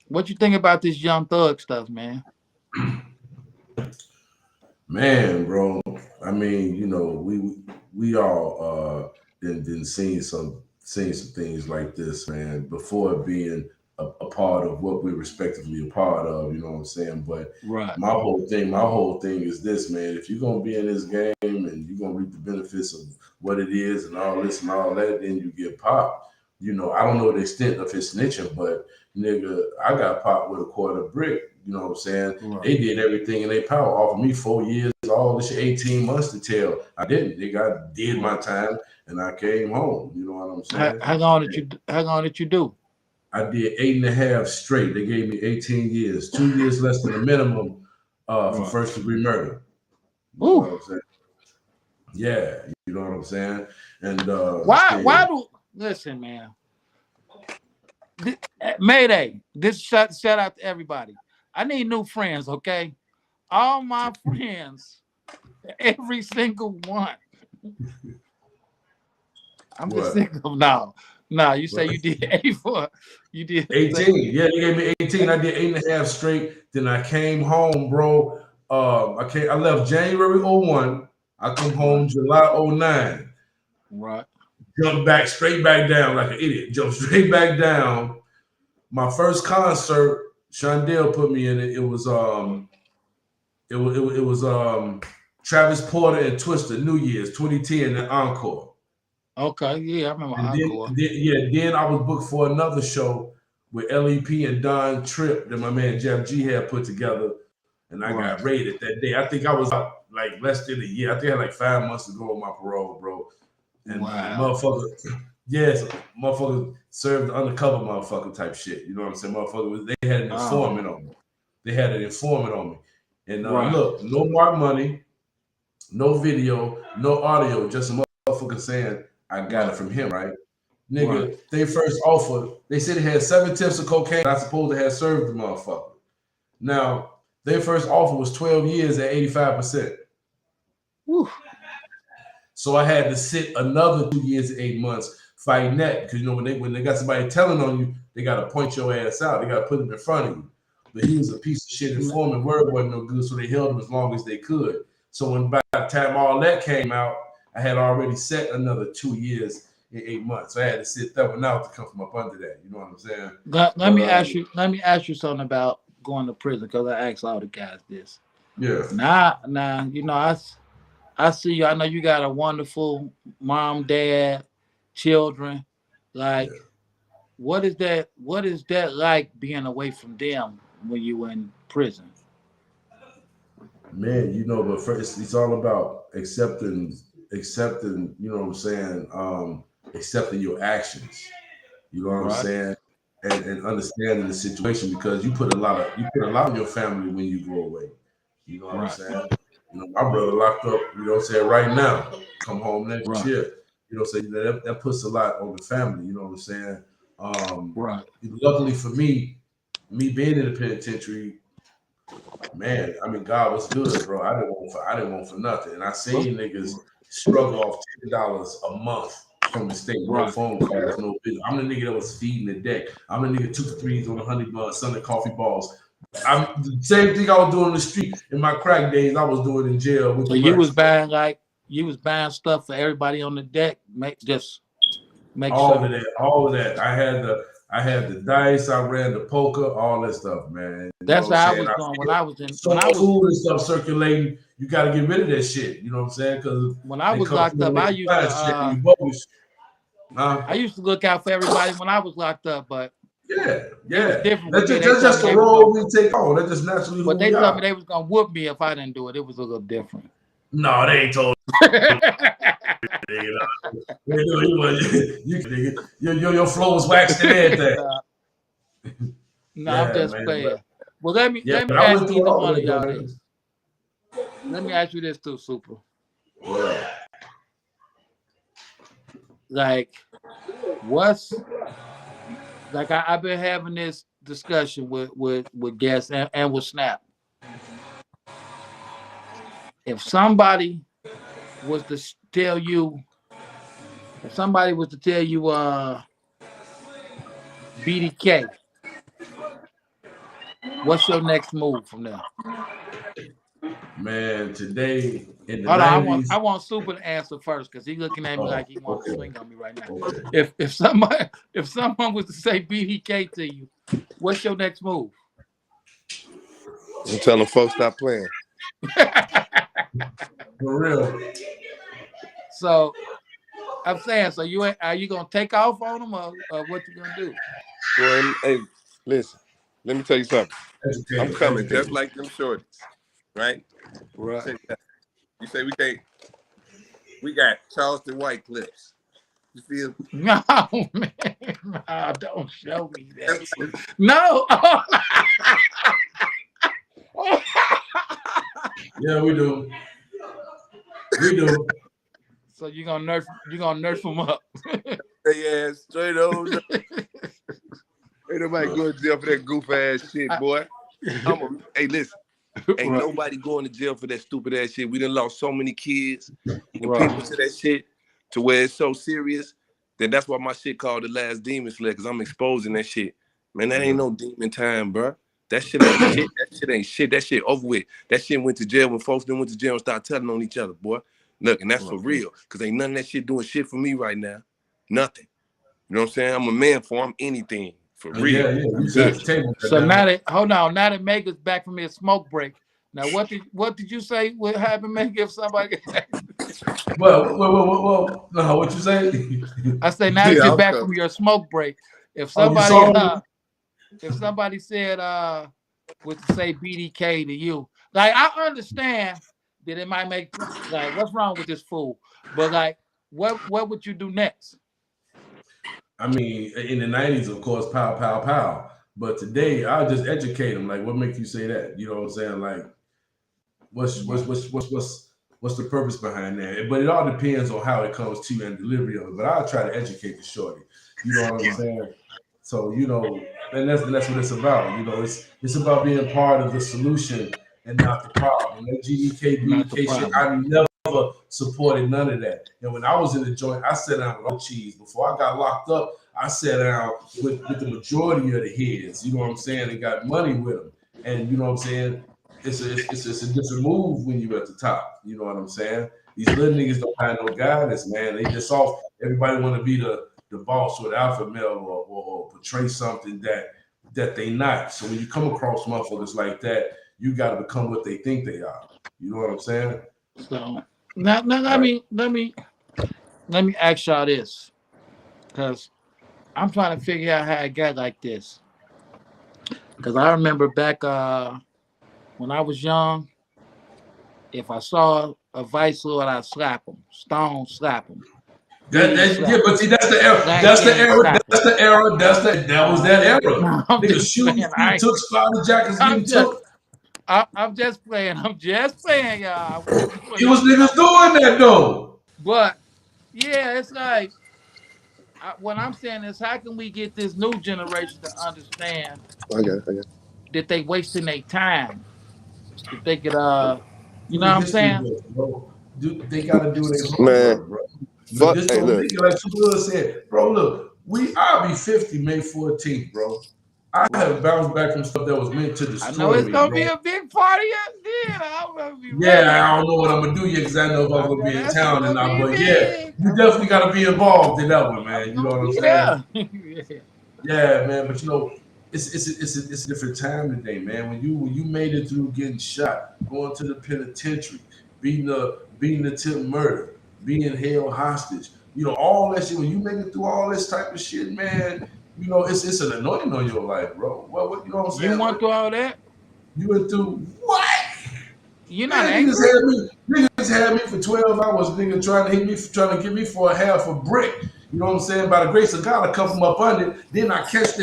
What you think about this Young Thug stuff, man? Man, bro. I mean, you know, we all been seeing some things like this, man, before being a part of what we're respectively a part of, you know what I'm saying? But my whole thing is this, man. If you're gonna be in this game and you're gonna reap the benefits of what it is and all this and all that, then you get popped. You know, I don't know the extent of his snitching, but nigga, I got popped with a quarter brick. You know what I'm saying? Right. They did everything in their power. Offered me 4 years, all this shit, 18 months to tell. I didn't. I did my time and I came home. You know what I'm saying? How long did you do? I did 8.5 straight. They gave me 18 years, 2 years less than the minimum for first degree murder. You know what I'm saying? Yeah, you know what I'm saying? And why do listen, man? Mayday. This shout out to everybody. I need new friends, okay? All my friends, every single one. I'm just single now. No, you say you did 84. You did 18. Yeah, they gave me 18. I did 8.5 straight. Then I came home, bro. I left January 01. I come home July 09. Right. Jumped straight back down like an idiot. Jumped straight back down. My first concert, Shondell put me in it. It was Travis Porter and Twista, New Year's 2010, the Encore. Okay, yeah, I remember Encore. Then I was booked for another show with LEP and Don Tripp that my man Jeff G had put together, and I got raided that day. I think I was out like less than a year. I think I had like 5 months to go on my parole, bro. And motherfucker served undercover motherfucker type shit. You know what I'm saying? They had an informant on me. And look, no mark money, no video, no audio, just a motherfucker saying I got it from him, right? Nigga, they first offered, they said it had 7 tips of cocaine. I supposed to have served the motherfucker. Now, their first offer was 12 years at 85%. Whew. So I had to sit another 2 years and 8 months fighting that, because you know when they got somebody telling on you, they got to point your ass out. They got to put him in front of you. But he was a piece of shit informant. Word wasn't no good, so they held him as long as they could. So when by the time all that came out, I had already set another 2 years and 8 months. So I had to sit that one out to come from up under that. You know what I'm saying? Let me ask you something about going to prison, because I asked all the guys this. Yeah. Now, you know, I see you. I know you got a wonderful mom, dad, children. Like, what is that like being away from them when you were in prison? Man, you know, but first it's all about accepting, you know what I'm saying, accepting your actions. You know what I'm saying? And understanding the situation, because you put a lot on your family when you go away. You know what I'm saying? You know, my brother locked up, you know what I'm saying, right now, come home next year. You know, so that puts a lot on the family, you know what I'm saying? Luckily for me being in the penitentiary, man, I mean, God was good, bro. I didn't want for nothing. And I seen niggas struggle off $10 a month from the state, no phone calls, no business. I'm the nigga that was feeding the deck. I'm the nigga 2 for 3s on the honey bun, Sunday coffee balls. I'm the same thing I was doing in the street in my crack days. I was doing in jail. With so you was buying stuff for everybody on the deck. Make all of that. I had the dice. I ran the poker, all that stuff, man. That's how I was going when I was in. So much food and stuff circulating. You got to get rid of that shit. You know what I'm saying? Because when I was locked up, I used to. I used to look out for everybody when I was locked up, but Yeah. it was different with That's me. just, They that's told just me the they was role gonna, we take on. That's just naturally who but they we told me are. they was gonna whoop me if I didn't do it. It was a little different. No, they ain't told you. Your flow was waxed and everything. No, I'm Yeah, just man. playing. Well, let me But I ask went through either all one of of that, though, y'all man. this. Let me ask you this too, Super. Yeah. Like, what's like I've been having this discussion with guests and with Snap. If somebody was to tell you, BDK, what's your next move from there? Man, today in the Hold on, 90s. I want Super to answer first because he's looking at me like he wants to Okay. swing on me right now. Okay. If someone was to say BDK to you, what's your next move? I'm telling folks stop playing. For real. So I'm saying, so are you gonna take off on them or what you gonna do? Boy, hey, listen, let me tell you something. I'm Educated. coming just like them shorties, right? Right. You say we can't. We got Charleston White clips. You feel? No, man. No, don't show me that shit. No. Yeah, we do. We do. So you're gonna nerf them up. Hey ass straight on. Ain't nobody going to jail for that goof ass shit, boy. Hey, listen. Ain't Right. nobody going to jail for that stupid ass shit. We done lost so many kids and Right. people to that shit to where it's so serious. Then that's why my shit called The Last Demon Slayer, because I'm exposing that shit. Man, that ain't no demon time, bro. That shit ain't shit. That shit ain't shit. That shit over with. That shit went to jail when folks then went to jail and started telling on each other, boy. Look, and that's for real, because ain't none of that shit doing shit for me right now. Nothing. You know what I'm saying? I'm a man for anything. For real. Yeah. You set the table. So now that hold on, now that Mega's back from his smoke break. Now what did you say would happen, Mega, if somebody Well, no, what you say? I say now that Yeah, you're I'm back coming. from your smoke break, if Oh, you somebody saw said was to say BDK to you, like I understand that it might make like what's wrong with this fool, but like what would you do next? I mean, in the 90s, of course, pow, pow, pow. But today, I'll just educate them. Like, what makes you say that? You know what I'm saying? Like, what's the purpose behind that? But it all depends on how it comes to you and delivery of it. But I'll try to educate the shorty. You know what I'm saying? So, and that's what it's about. It's about being part of the solution and not the problem. That Not the BDK shit, problem. I never supported none of that. And when I was in the joint, I sat down with all cheese. Before I got locked up, I sat down with the majority of the heads, you know what I'm saying, and got money with them. And you know what I'm saying? It's a different move when you're at the top. You know what I'm saying? These little niggas don't have no guidance, man. They just off. Everybody want to be the boss or the alpha male or portray something that they not. So when you come across motherfuckers like that, you got to become what they think they are. You know what I'm saying? So now let me ask y'all this, because I'm trying to figure out how I got like this. Because I remember back when I was young, if I saw a vice lord, I'd slap him, stone slap him. Yeah, but see, that's the era. Black That's the gang era. slap him. That's the era. That was that era. No, I'm Niggas just shoes playing. getting took, starter jackets I'm getting just took. I'm just playing. I'm just playing, y'all. I just want It was y'all to niggas know. doing that though. But yeah, it's like what I'm saying is, how can we get this new generation to understand I got it. that they wasting their time? If they could, you Do know the what I'm history saying? books, bro. They gotta do their Man, homework, bro. But fuck. this Hey, don't look. think like Superhood said, bro. Look, I'll be 50 May 14th, bro. I have bounced back from stuff that was meant to I know destroy it's me, gonna be bro. a big party then. I'm gonna be ready. Yeah, I don't know what I'm gonna do yet because I know if I'm I gonna know be in that shit town and gonna not. be But yeah, big. you definitely gotta be involved in that one, man. I'm You know gonna what I'm be saying? there. Yeah. Yeah, man. But it's a different time today, man. When you made it through getting shot, going to the penitentiary, beating the attempted murder, being held hostage, you know, all that shit. When you make it through all this type of shit, man, you know, it's an anointing on your life, bro. What you know what I'm saying? You went through all that? You went through what? You're not Man, angry? niggas had me for 12 hours, nigga, trying to hit me, trying to get me for a half a brick. You know what I'm saying? By the grace of God, I come from up under. Then I catch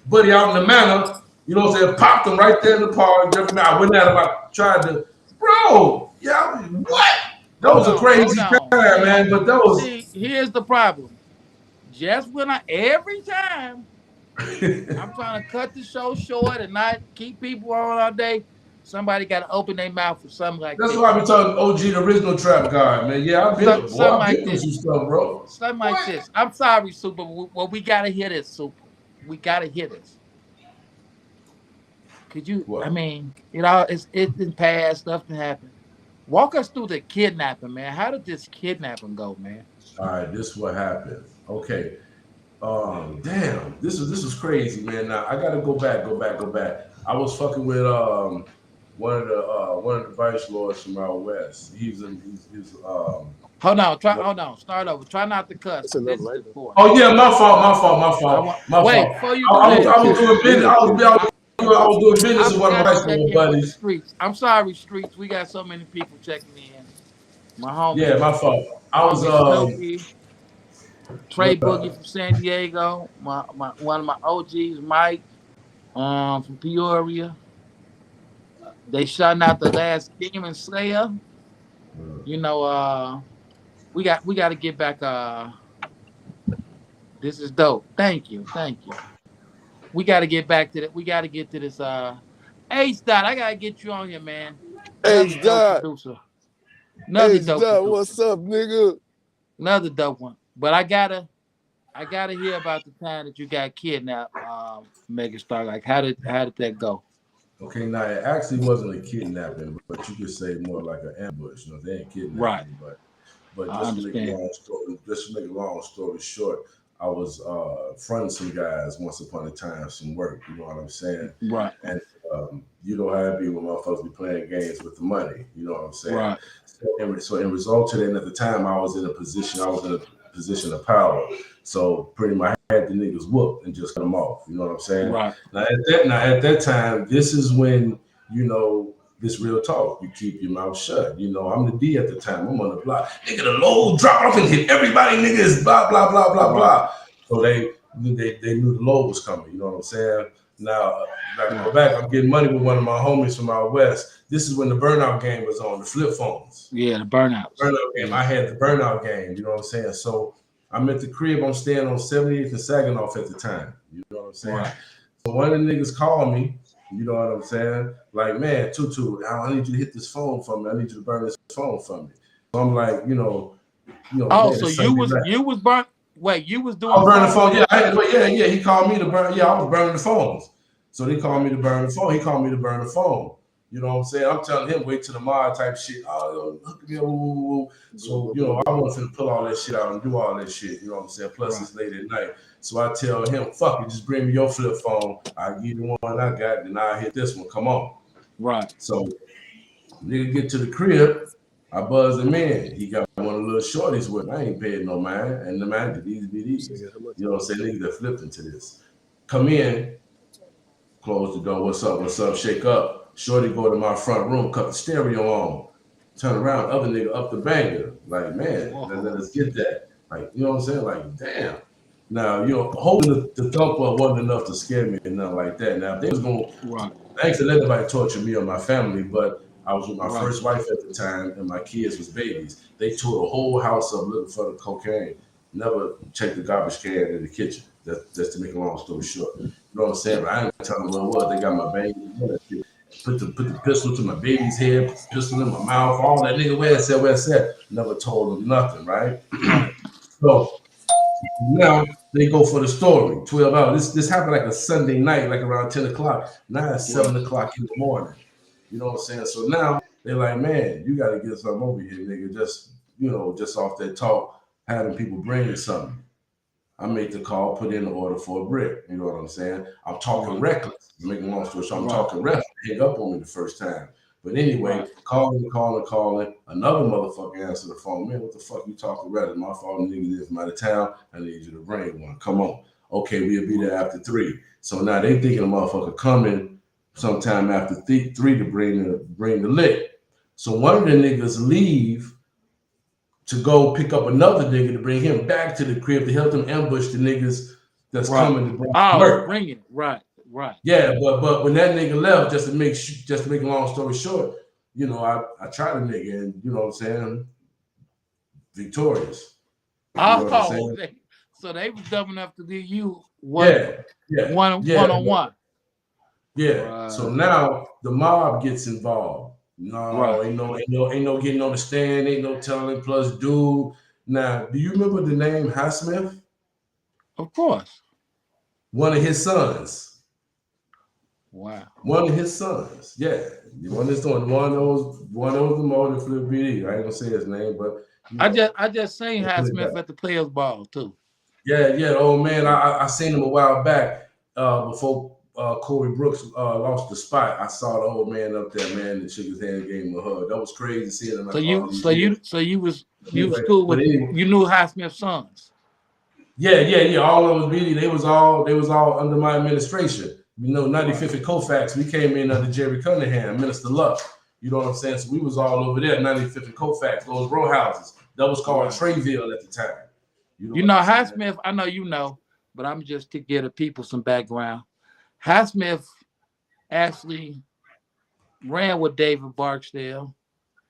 Buddy out in the manor. You know what I'm saying? Popped him right there in the park. I went at him. I tried to, bro. Yeah, what? That was a crazy time, man. But that was. See, here's the problem. Just when every time I'm trying to cut the show short and not keep people on all day, somebody got to open their mouth for something like That's this. why I be talking OG, the original trap guy, man. Yeah, I've been Something through some stuff, bro. Something like this. I'm sorry, Super. Well, we got to hear this, Super. We got to hear this. Could you, What? I mean, you know, it's been past, stuff that happened. Walk us through the kidnapping, man. How did this kidnapping go, man? All right, this is what happened. Okay. Damn, this was crazy, man. Now I gotta go back. I was fucking with one of the vice lords from out west. He's Hold on. Start over. Try not to cuss. This is important. Oh yeah, my fault. Wait, before you do I was doing business. I was doing business with one of my vice lord buddies. Streets. I'm sorry, Streets. We got so many people checking in. My homie. Yeah, my fault. I was Trey Boogie from San Diego. My one of my OGs, Mike, from Peoria. They shot out the last Demon Slayer. You know, we got to get back. This is dope. Thank you. We got to get back to that. We got to get to this. H-Dot, I got to get you on here, man. H-Dot. Another dope producer. What's up, nigga? Another dope one. But I gotta hear about the time that you got kidnapped, Megastar. Like, how did that go? Okay, now it actually wasn't a kidnapping, but you could say more like an ambush. You know, they ain't kidnapping, right? But just to make a long story short, I was fronting some guys once upon a time, some work. You know what I'm saying? Right. And you know how it be when motherfuckers be playing games with the money. You know what I'm saying? Right. So in result to that, at the time, I was in a position of power. So pretty much I had the niggas whooped and just cut them off. You know what I'm saying? Right. Now at that time, this is when, you know, this real talk. You keep your mouth shut. You know, I'm the D at the time. I'm on the block. Nigga, the load drop off and hit everybody. Nigga is blah blah blah blah blah. So they knew the load was coming. You know what I'm saying? Now I go back. I'm getting money with one of my homies from out west. This is when the burnout game was on, the flip phones. Yeah, the burnout game. I had the burnout game. You know what I'm saying? So I'm at the crib. I'm staying on 78th and Saginaw at the time. You know what I'm saying? Right. So one of the niggas called me. You know what I'm saying? Like, man, Tutu, I need you to hit this phone for me. I need you to burn this phone for me. So I'm like, you know. Oh, man, so you was burnt. Wait, you was doing. I was burning the phone. Yeah. He called me to burn. Yeah, I was burning the phones. So they called me to burn the phone. He called me to burn the phone. You know what I'm saying? I'm telling him, wait till the mod type shit. Oh, hook me up. So, you know, I wanted to pull all that shit out and do all that shit. You know what I'm saying? Plus, it's late at night. So I tell him, fuck it, just bring me your flip phone. I'll give you the one I got, and I'll hit this one. Come on. Right. So, nigga get to the crib. I buzz him in. He got one of the little shorties with him. I ain't paying no mind. And the man, these be these. You know what I'm saying? Niggas that flipped into this. Come in, close the door. What's up? Shake up. Shorty go to my front room, cut the stereo on, turn around, other nigga up the banger. Like, man, let us get that. Like, you know what I'm saying? Like, damn. Now, you know, hoping the thump up wasn't enough to scare me and nothing like that. Now, if they was going to, I ain't to let anybody torture me or my family, but I was with my first wife at the time and my kids was babies. They tore the whole house up looking for the cocaine. Never checked the garbage can in the kitchen. That's to make a long story short. You know what I'm saying? But I ain't telling them what it was. They got my baby. Put the pistol to my baby's head, put the pistol in my mouth, all that nigga where it said. Never told them nothing, right? So now they go for the story. 12 hours. This happened like a Sunday night, like around 10 o'clock. Now it's 7 o'clock in the morning. You know what I'm saying? So now they're like, man, you got to get something over here, nigga. Just off that talk, having people bring you something. I made the call, put in the order for a brick. You know what I'm saying? I'm talking reckless. Making a long story short, I'm talking reckless. Hang up on me the first time. But anyway, calling. Another motherfucker answered the phone. Man, what the fuck you talking about? It's my fault. Nigga live from out of town. I need you to bring one. Come on. Okay, we'll be there after 3. So now they thinking a motherfucker coming sometime after 3 to bring the lick. So one of the niggas leave to go pick up another nigga to bring him back to the crib to help them ambush the niggas that's coming to bring work. Bring it. Right. Yeah, but when that nigga left, just to make a long story short, you know, I tried a nigga and you know what I'm saying, victorious. You know what I'm saying? So they was dumb enough to give you one on one. Yeah. Right. So now the mob gets involved. No, ain't no getting on the stand, ain't no telling plus dude. Now, do you remember the name Highsmith? Of course. One of his sons. Wow. One of his sons. Yeah. One of those the motor flip BD. I ain't gonna say his name, but I just seen Highsmith at the Players Ball too. Yeah, the old man. I seen him a while back before Corey Brooks lost the spot. I saw the old man up there, man, and shook his hand and gave him a hug. That was crazy seeing him. So you was cool with you knew Highsmith's sons. Yeah. All of us really, they was all under my administration. You know, 95th and Colfax, we came in under Jerry Cunningham, Minister Luck. You know what I'm saying? So we was all over there, 95th and Colfax, those row houses. That was called Trayville at the time. You know Highsmith, I know you know, but I'm just to give the people some background. Highsmith actually ran with David Barksdale.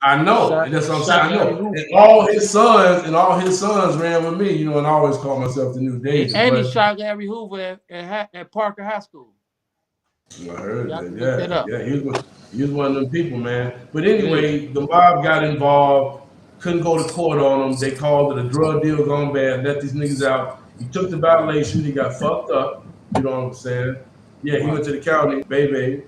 I know, and that's what I'm saying. I know. And all his sons ran with me, you know, and I always call myself the new David. And he shot Larry Hoover at Parker High School. I heard that. Yeah. He was one of them people, man. But anyway, the mob got involved. Couldn't go to court on him. They called it a drug deal gone bad. Let these niggas out. He took the violation. He got fucked up. You know what I'm saying? Yeah, he went to the county, baby.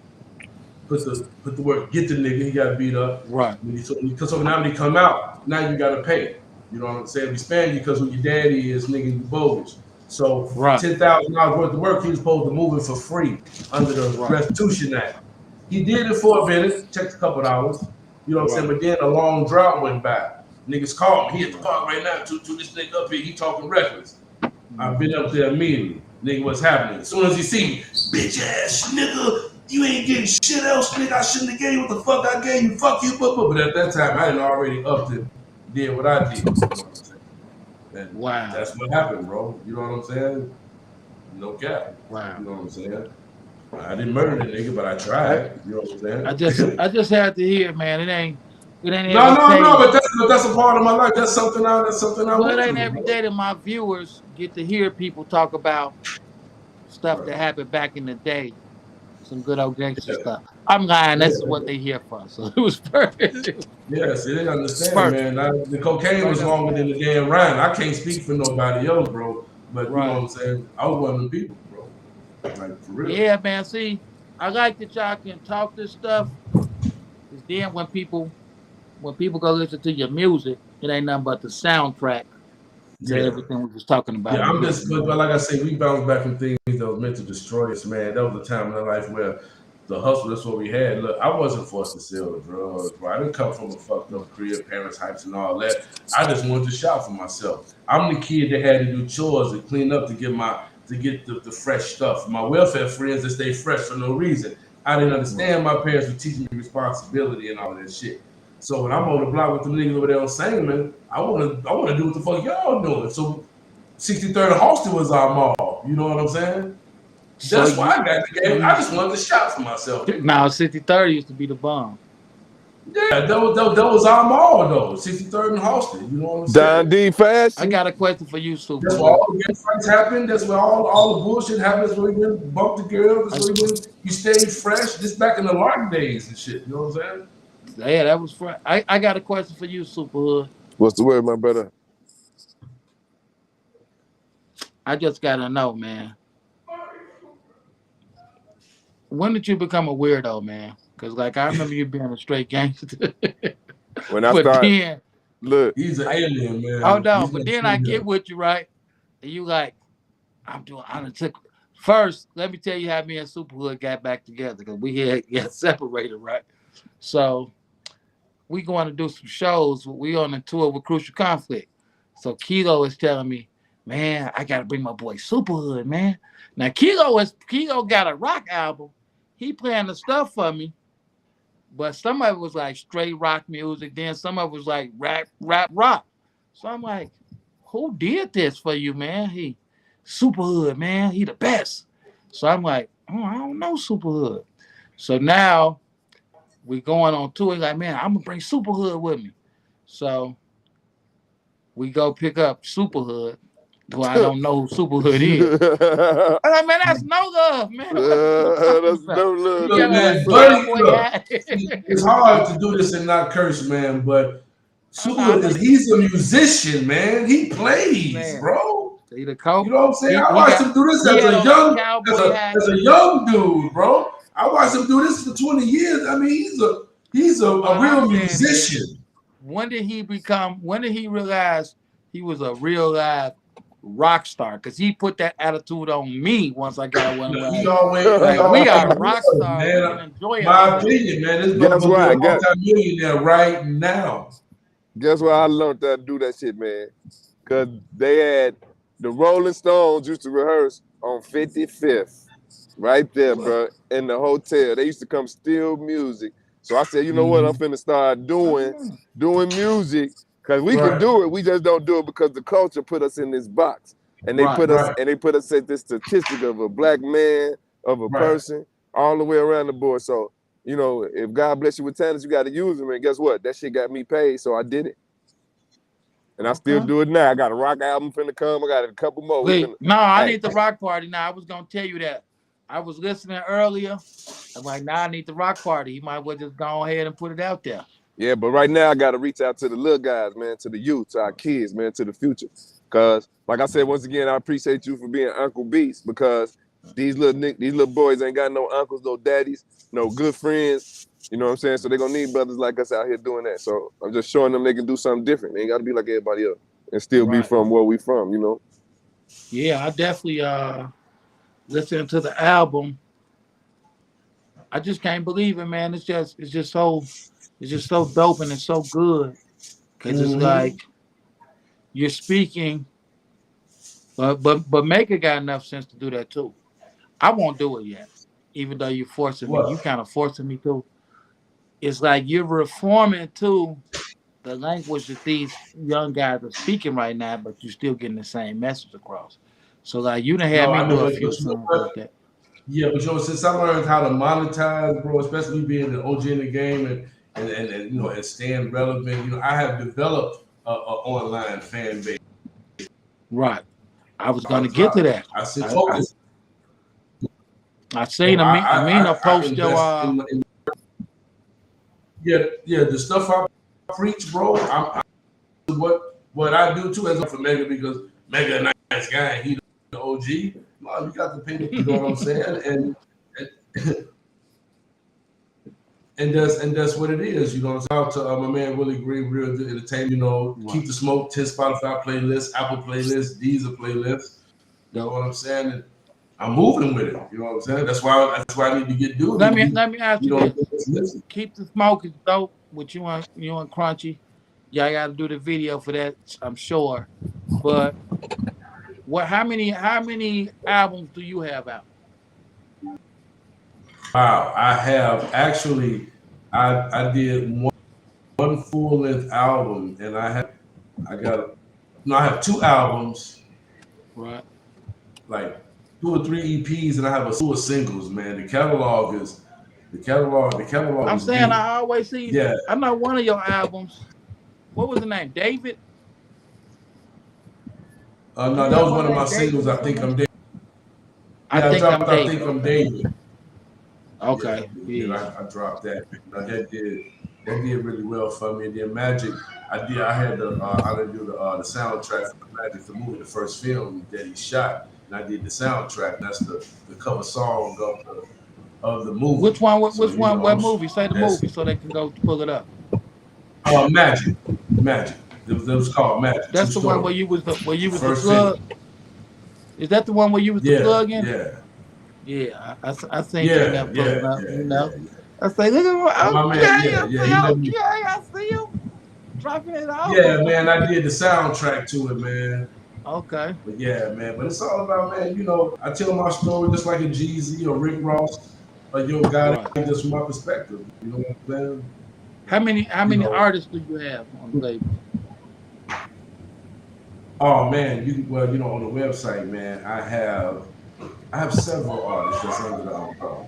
Put the work. Get the nigga. He got beat up. Right. So now when he come out, now you got to pay. You know what I'm saying? We span you because who your daddy is, nigga, you bogus. So $10,000 worth of work, he was supposed to move it for free under the Restitution Act. He did it for a minute, checked a couple of hours. You know what I'm saying? But then a long drought went by. Niggas called me. He at the park right now. To this nigga up here, he talking reckless. I've been up there immediately. Nigga, what's happening? As soon as he see me, bitch ass nigga, you ain't getting shit else, nigga. I shouldn't have gave you what the fuck I gave you. Fuck you, but at that time, I didn't already upped it, did what I did. You know what I'm saying? And wow. That's what happened, bro. You know what I'm saying? No cap. Wow. You know what I'm saying? I didn't murder the nigga, but I tried. You know what I'm saying? I just had to hear, man. It ain't. No, but that's a part of my life. That's something I Well, it ain't every day that my viewers get to hear people talk about stuff that happened back in the day. Some good old gangster stuff. I'm lying. That's what they hear for. So it was perfect. Yes, they didn't understand, man. The cocaine was longer than the damn rhyme. I can't speak for nobody else, bro. But you know what I'm saying? I was one of them people, bro. Like, for real. Yeah, man. See, I like that y'all can talk this stuff. Because then when people go listen to your music, it ain't nothing but the soundtrack to everything we was talking about. Yeah, but like I say, we bounced back from things that was meant to destroy us, man. That was a time in our life where the hustle, that's what we had. Look, I wasn't forced to sell drugs, bro. I didn't come from a fucked up crib, parents' hypes and all that. I just wanted to shop for myself. I'm the kid that had to do chores and clean up to get the fresh stuff. My welfare friends that stay fresh for no reason. I didn't understand my parents were teaching me responsibility and all that shit. So when I'm on the block with the niggas over there on Sangamon, I wanna do what the fuck y'all doing. So 63rd and Halsted was our mall. You know what I'm saying? That's why I got the game. I just wanted to shop for myself. Now 63rd used to be the bomb. Yeah, that was our mall though. 63rd and Halsted. You know what I'm saying? Don D Fast. I got a question for you, Super. That's where all the gang fights happen. That's where all the bullshit happens. That's where you bump the girl. That's where you stay fresh. This back in the lark days and shit. You know what I'm saying? Yeah, that was fun. I got a question for you, Superhood. What's the word, my brother? I just gotta know, man. When did you become a weirdo, man? Because like I remember you being a straight gangster. When I started, look, he's an alien, man. Hold on, but then I get with you, right? And you like, I took. First, let me tell you how me and Superhood got back together because we had separated, right? So we going to do some shows. We on a tour with Crucial Conflict. So Kilo is telling me, man, I gotta bring my boy Superhood, man. Now Kilo got a rock album. He playing the stuff for me, but some of it was like straight rock music. Then some of it was like rock. So I'm like, who did this for you, man? He Superhood, man. He the best. So I'm like, oh, I don't know Superhood. So now we going on tour. He's like, man, I'm gonna bring Superhood with me. So we go pick up Superhood, who I don't know who Superhood is. I'm like, man, that's no love, man. That's no love. Look, man, Buddy, look, it's hard to do this and not curse, man, but Superhood he's a musician, man. He plays, man. Bro. See the coat? You know what I'm saying? I watched him do this as a young dude, bro. I watched him do this for 20 years. I mean, he's a real musician. When did he realize he was a real live rock star? Because he put that attitude on me once I got one. He always like, we are rock stars. Man, my opinion, man. This Guess what? I got a millionaire right now. Guess why I learned that to do that shit, man? Because they had the Rolling Stones used to rehearse on 55th. Right there, bro, in the hotel. They used to come steal music. So I said, you know what? I'm finna start doing music because we can do it. We just don't do it because the culture put us in this box, and they put us at this statistic of a black man, of a person, all the way around the board. So you know, if God bless you with talents, you got to use them. And guess what? That shit got me paid, so I did it. And I still do it now. I got a rock album finna come. I got a couple more. I need the rock party now. I was gonna tell you that. I was listening earlier. I'm like, nah, I need the rock party. You might well just go ahead and put it out there. Yeah, but right now I got to reach out to the little guys, man, to the youth, to our kids, man, to the future. Because, like I said, once again, I appreciate you for being Uncle Beast because these little boys ain't got no uncles, no daddies, no good friends. You know what I'm saying? So they're going to need brothers like us out here doing that. So I'm just showing them they can do something different. They ain't got to be like everybody else and still be from where we from, you know? Yeah, I definitely... listening to the album, I just can't believe it, man. It's just so dope and it's so good because it's like you're speaking, but Maker got enough sense to do that too. I won't do it yet, even though you're forcing me. You kind of forcing me to. It's like you're reforming to the language that these young guys are speaking right now, but you're still getting the same message across. So like you done had me do a few songs like that. Yeah, but since I learned how to monetize, bro, especially being an OG in the game and you know and staying relevant, you know, I have developed a online fan base. Right. I was gonna get to that. I said focus. I seen Amina post your yeah, the stuff I preach, bro. I'm what I do too as for Mega because Mega a nice guy. He the OG. Well, you got to pay. You know what I'm saying? And that's what it is. You know, out to my man Willie Green, Real Good Entertainment. You know, Keep the Smoke, 10 Spotify playlists, Apple playlists, Deezer playlists. You know what I'm saying? And I'm moving with it. You know what I'm saying? That's why I need to get doing. Let me ask you this. Keep the Smoke is dope with you and Crunchy. Y'all got to do the video for that, I'm sure. But how many albums do you have out? Wow, I have actually I did one full length album and I have 2 albums. Right. Like 2 or 3 EPs and I have a slew of singles, man. The catalog I'm saying deep. I always see I know one of your albums. What was the name? David? No, that was one of my singles. I think I'm David. I think I'm David. Okay. Yeah. I dropped that. That did really well for me. And then Magic, I had the soundtrack for Magic, the movie, the first film that he shot, and I did the soundtrack. That's the cover song of the movie. Which one? What movie? Say the movie so they can go pull it up. Magic. It was called Magic. That's the one where you was the plug. Is that the one where you was the plug in? Yeah. Yeah, I think they got pulling up. You know, I say, look at My okay, man, I yeah, see, he let me. okay, I see him dropping it off. Yeah, man, I did the soundtrack to it, man. Okay, But yeah, man, but it's all about, man, I tell my story just like a Jeezy or Rick Ross or Yo Gotti, right. just from my perspective. You know what I'm saying? How You many know, artists do you have on the label? oh man, on the website, man, I have several artists that's under the umbrella.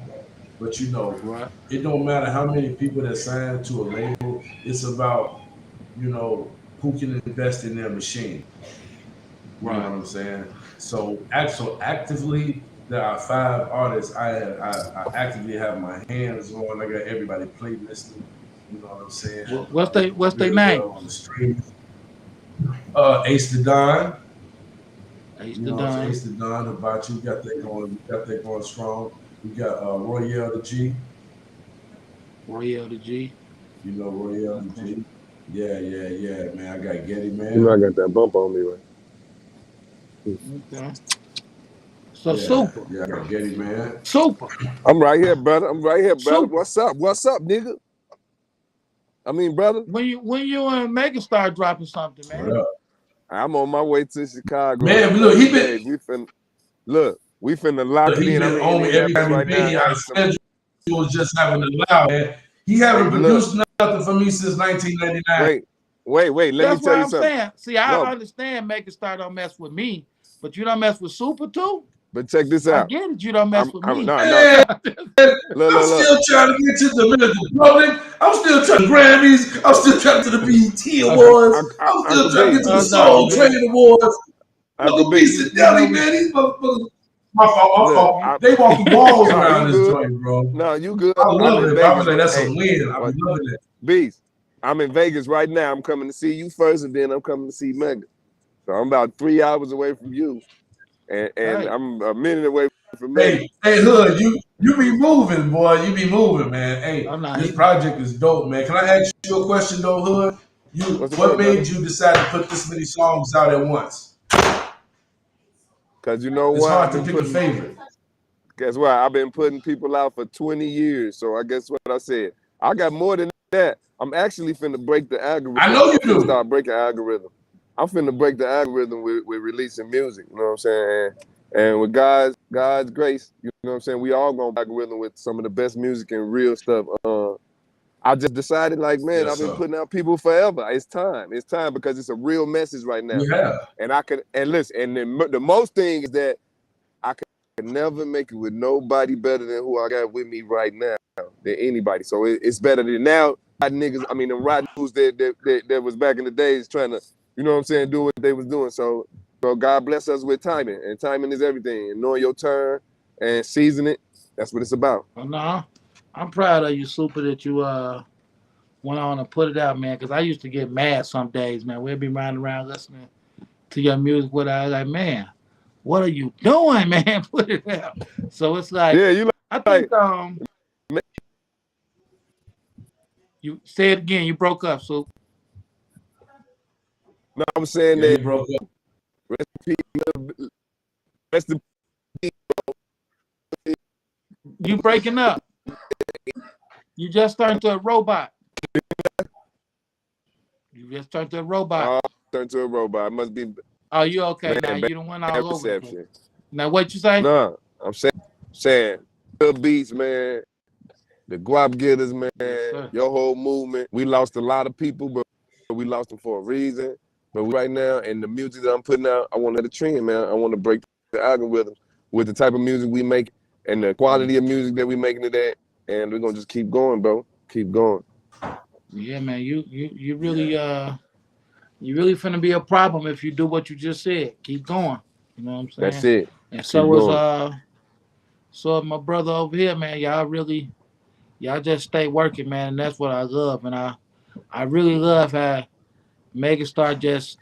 But Right, it don't matter how many people that sign to a label. It's about who can invest in their machine. You know right. what I'm saying? So actively, there are 5 artists I actively have my hands on. I got everybody playlisted. You know what I'm saying? What's they Very well on names? the stream. Ace the Don. Ace You the know, it's Don, Ace the Don, Hibachi. We got that going. We got that going strong. We got Royale the G. Royale the G. You know Royale the Okay, G. Yeah, man. I got Getty, You know I man. got that bump on me, right? okay. So Yeah, super, yeah. I got Getty, man. super. I'm right here, brother. I'm right here, brother. Super. What's up? What's up, nigga? I mean, brother. When you and Megan start dropping something, What man. up, I'm on my way to Chicago in man? a Look, couple of days. We finna lock it he in. I'm been in on me every Indianapolis time he right been now. here. Our Had some. schedule was just having to allow, man. He Hey, haven't look. produced nothing for me since 1999. Wait. Let me That's tell what you I'm something. saying. See, I No, understand Megan Star don't mess with me, but you don't mess with Super too. but check this I out. get it. You don't mess with I'm me. no. Man, I'm Look. still trying to get to the Dominican Republic. I'm still trying to Grammys. I'm still trying to the BET Awards. I'm still Uncle trying to get B, to the No, Soul man. Train Awards. Uncle No B. decent You know deli, we. man. These motherfuckers. My fault, my Look, fault. They walk the walls no, around you this good. joint, bro. No, you good. I I'm love in it. I was Vegas. like, that's a Hey, win. I what? be loving it. Beast. I'm in Vegas right now. I'm coming to see you first, and then I'm coming to see Megan. So I'm about 3 hours away from you, and Hey, I'm a minute away from Megan. Hey, Hood, you be moving, boy. You be moving, man. Hey, I'm not. this project is dope, man. Can I ask you a question, though, Hood? What's the What word, brother? made you decide to put this many songs out at once? Because you know It's what? hard to pick a favorite. Guess what? I've been putting people out for 20 years. So I guess what I said. I got more than that. I'm actually finna break the algorithm. I know you I'm finna do. start breaking algorithm. I'm finna break the algorithm with releasing music. You know what I'm saying? And with God's grace, you know what I'm saying? We all gonna break algorithm with some of the best music and real stuff. I just decided, like, man, Yes, I've been sir. putting out people forever. It's time. It's time because it's a real message right now. You have. And I can and listen. And the most thing is that I can never make it with nobody better than who I got with me right now than anybody. So it's better than now. Niggas, I mean, the rotten dudes that was back in the days trying to, you know what I'm saying, do what they was doing. So God bless us with timing, and timing is everything. And knowing your turn and season it, that's what it's about. No, I'm proud of you, Super, that you went on and put it out, man. Because I used to get mad some days, man. We'd be riding around listening to your music without like, man, what are you doing, man? Put it out. So it's like, Yeah, you I like, think you say it again. You broke up, so no, I'm saying Yeah, that you broke up. rest in you breaking up. You just turned to a robot. You just turned to a robot. turn to a robot. It must be Oh, you okay now? man, You done went bad all over the place. reception. Now what you say? No, I'm saying good beats, man. The guap getters, man. Yes, sir. Your whole movement. We lost a lot of people, but we lost them for a reason. But right now, and the music that I'm putting out, I want to let it trend, man. I want to break the algorithm with the type of music we make and the quality of music that we making today. And we're gonna just keep going, bro. Keep going. Yeah, man. You really Yeah. you really finna be a problem if you do what you just said. Keep going. You know what I'm That's saying? it. And Keep so is going. my brother over here, man. Y'all just stay working, man, and that's what I love. And I really love how Megastar just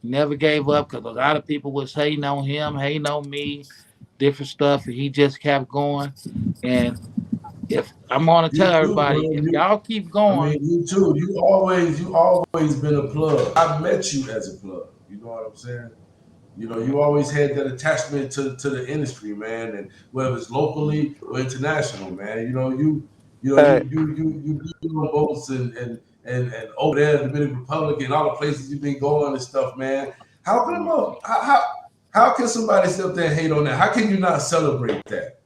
never gave up because a lot of people was hating on him, hating on me, different stuff, and he just kept going. And if I'm gonna You tell too, bro. everybody, if y'all keep going, You too. You always been a plug. I met you as a plug. You know what I'm saying? yeah, You always had that attachment to the industry, man, and whether it's locally or international, man. You know, you be on boats and over there in the Dominican Republic and all the places you've been going and stuff, man. How can somebody sit up there and hate on that? How can you not celebrate that?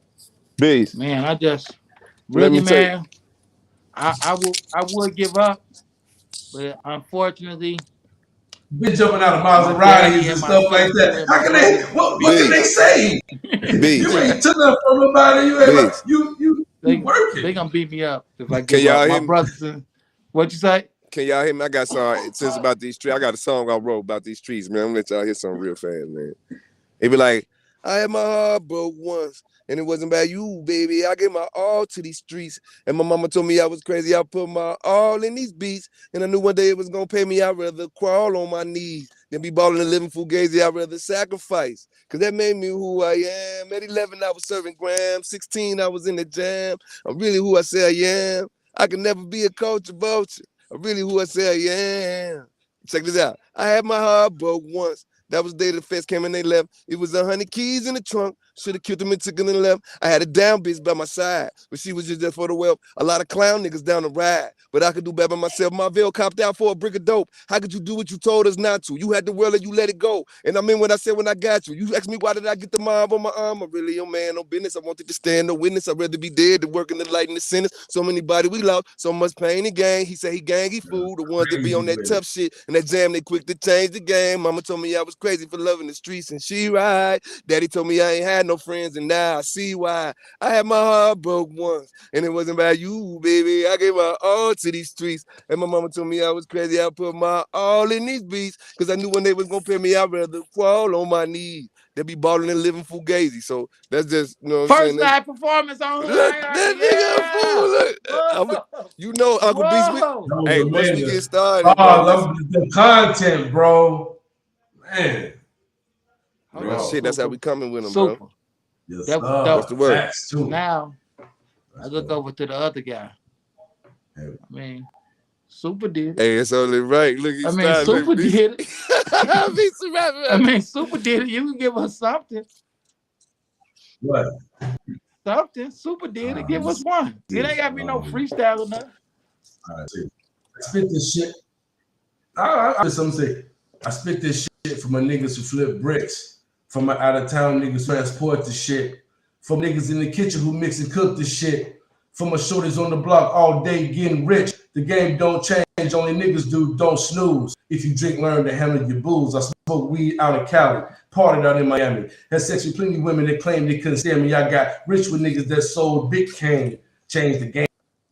Beast. Man, I just Let really, me tell you. man, I would give up, but unfortunately, Been jumping out of my daddy Maseratis and and my stuff like sister that. and How my can they? brothers, What can they Beast. say? Beast. You ain't took nothing from nobody. You ain't. Beast. You they working. gonna beat me up if I Can give up. y'all My hear me? brothers and what you say? Can y'all hear me? I got some since about these streets. I got a song I wrote about these streets, man. I'm gonna let y'all hear something real fast, man. It be like, I had my heart broke once, and it wasn't about you, baby. I gave my all to these streets, and my mama told me I was crazy. I put my all in these beats, and I knew one day it was gonna pay me. I'd rather crawl on my knees than be balling and living fugazi. I'd rather sacrifice, cause that made me who I am. At 11, I was serving grams. 16, I was in the jam. I'm really who I say I am. I can never be a culture vulture. I'm really who I say I am. Check this out. I had my heart broke once. That was the day the feds came and they left. It was 100 keys in the trunk. Should have killed them and took them and left. I had a down bitch by my side, but she was just there for the wealth. A lot of clown niggas down the ride, but I could do better by myself. My veil copped out for a brick of dope. How could you do what you told us not to? You had the world and you let it go. And I mean what I said when I got you. You asked me why did I get the mob on my arm? I'm really your man, no business. I wanted to stand no witness. I'd rather be dead than work in the light and the sentence. So many body we lost, so much pain and gain. He said he gang, he fool. The ones that be on that tough shit and that jam, they quick to change the game. Mama told me I was crazy for loving the streets and she right. Daddy told me I ain't had no friends and now I see why. I had my heart broke once and it wasn't about you, baby. I gave my all to these streets and my mama told me I was crazy. I put my all in these beats because I knew when they was gonna pay me, I'd rather crawl on my knees. They be balling and living fugazi. So that's just, you know what I'm saying? First live performance on Hood Look, Hierarchy. that nigga a fool. Look, you know, Uncle Beast. Whoa. That was Hey, once we amazing. get started, bro. The content, bro. Man. Hold Real on, shit, that's how Super. we coming with them, Super. bro. Yes, That was sir. dope. What's the word? Facts, too. Now I That's look dope. over to the other guy. Hey. I mean, Super did it. Hey, it's only right. Look, he I mean, started. Super did it. Beast rapping. I mean, Super did it. You can give us something. What? Something. Super did it. Give us one. It ain't got to be no freestyle or nothing. All right, see. I spit this shit. I some say I spit this shit for my niggas who flip bricks, for my out of town niggas who transport the shit, for niggas in the kitchen who mix and cook the shit, for my shorties on the block all day getting rich. The game don't change, only niggas do, don't snooze. If you drink, learn to handle your booze. I smoke weed out in Cali, partied out in Miami. Had sex with plenty of women that claimed they couldn't stand me. I got rich with niggas that sold big cane, changed the game.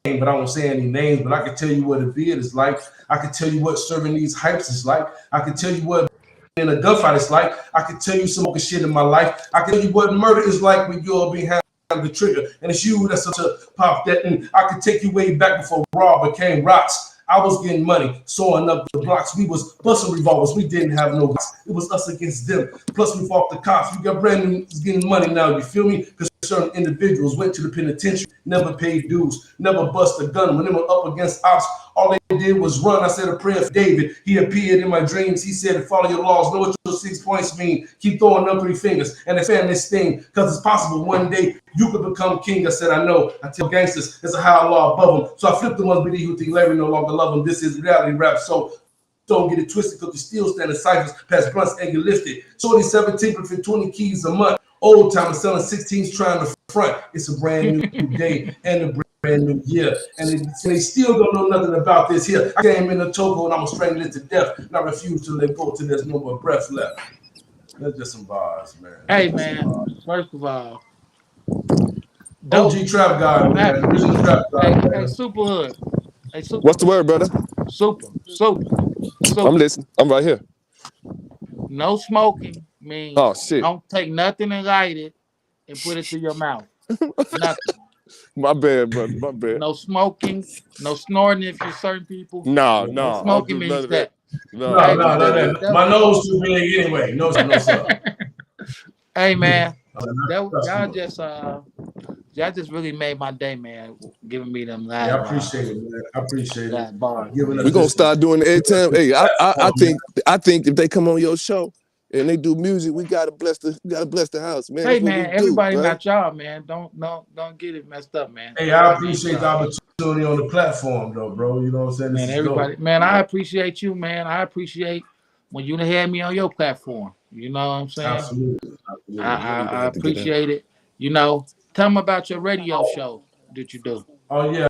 But I won't say any names, but I can tell you what a beard is like. I can tell you what serving these hypes is like. I can tell you what in a gunfight is like. I can tell you some more shit in my life. I can tell you what murder is like when you're behind the trigger. And it's you that's such a pop that. And I can take you way back before Raw became rocks. I was getting money, sewing up the blocks. We was busting revolvers. We didn't have no blocks. It was us against them. Plus we fought the cops. We got brand new getting money now. You feel me? Because certain individuals went to the penitentiary, never paid dues, never bust a gun. When they were up against ops, all they did was run. I said a prayer for David. He appeared in my dreams. He said, follow your laws. Know what your 6 points mean. Keep throwing up 3 fingers and expand this thing because it's possible one day you could become king. I said, I know. I tell gangsters, there's a higher law above them. So I flipped the ones with who think Larry no longer love them. This is reality rap. So don't get it twisted because we still stand in ciphers past blunts and get lifted. Shorty 17 for 20 keys a month. Old time selling 16s trying to front. It's a brand new day and a brand new year. And they still don't know nothing about this here. I came in a chokehold and I'm gonna strangle it to death. And I refuse to let go till there's no more breath left. That's just some bars, man. Hey, man. First of all, OG Trap God, man. Original Trap God, hey, man. hey, Superhood. Hey, Super. What's the word, brother? Super. I'm listening. I'm right here. No smoking means Oh shit. don't take nothing and light it and put it to your mouth. Nothing. My bad, brother. My bad. No smoking, no snorting if you're certain people. No, No I smoking don't do none means of that. No, Hey, No. My nose too big anyway. No, sir. Hey, man. Y'all just really made my day, man. Giving me them live. Yeah, I appreciate it, man. I appreciate it. Bars. We're gonna start doing it every time. Hey, I think if they come on your show, and they do music. We gotta bless the house, man. Hey That's what we man, do, everybody bro. not y'all, man. Don't get it messed up, man. Hey, I Everybody ain't appreciate the y'all. opportunity on the platform, though, bro. You know what I'm saying? This Man, is everybody, dope. man, I appreciate you, man. I appreciate when you had me on your platform. You know what I'm saying? Absolutely. Absolutely. Yeah. I appreciate it. You know, tell me about your radio show that you do. Oh, yeah.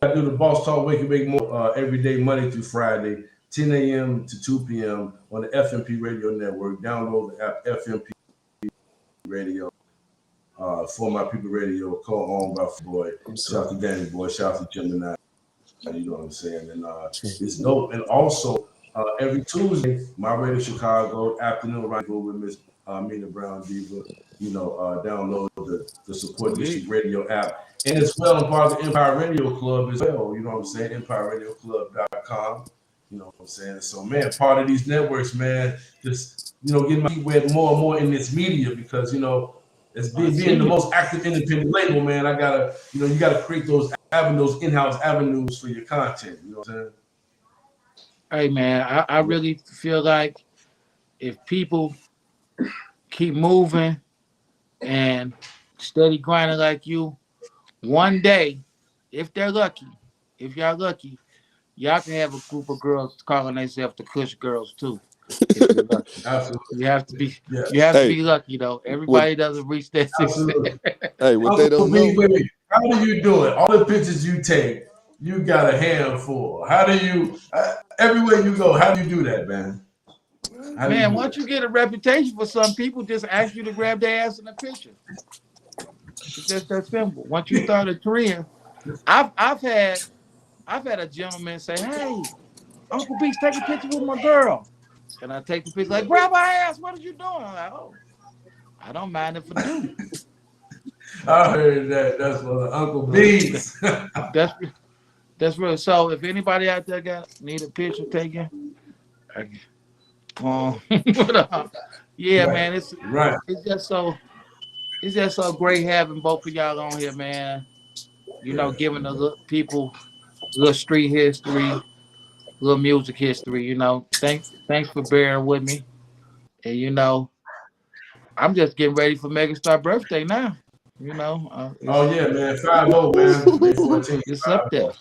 I do the Boss Talk Wake and Make More every day, Monday through Friday, 10 a.m. to 2 p.m. on the FMP Radio Network. Download the app FMP Radio. For My People Radio, co-owned by Boy. Shout out to Danny Boy. Shout out to Gemini. You know what I'm saying? And it's dope. And also, every Tuesday, my radio Chicago afternoon rendezvous with Miss Mina Brown Diva. You know, download the Support District Radio app. And as well, I'm part of the Empire Radio Club as well. You know what I'm saying? EmpireRadioClub.com. You know what I'm saying? So, man, part of these networks, man, just, you know, getting my feet wet more and more in this media because, you know, as being the most active independent label, man, I gotta, you know, you gotta create those avenues, in-house avenues for your content. You know what I'm saying? Hey man, I really feel like if people keep moving and steady grinding like you, one day, if they're lucky, if y'all lucky, y'all can have a group of girls calling themselves the Kush Girls too. If you're lucky, Absolutely. you have to be Yeah. you have to Hey, be lucky though. what? Everybody doesn't reach that success. Absolutely. Hey, what they Uncle don't B, know? wait. How do you do it? All the pictures you take, you got a handful. How do you, everywhere you go, how do you do that, man? How do you Man, do once that? you get a reputation for some people, just ask you to grab their ass in the picture. It's just that simple. Once you start a trend, I've had a gentleman say, "Hey, Uncle Beach, take a picture with my girl." And I take the picture like, "Grab her ass. What are you doing?" I'm like, "Oh, I don't mind if I do." I heard that. That's for the Uncle B's. That's real. So if anybody out there need a picture taken, yeah, Right. man, Right. it's just so great having both of y'all on here, man. You know, Yeah. giving the people little street history, little music history. You know, thanks for bearing with me. And you know, I'm just getting ready for Megastar birthday now. You know, Oh yeah, man. 5-0, man. May 14th, it's up 5-0. there.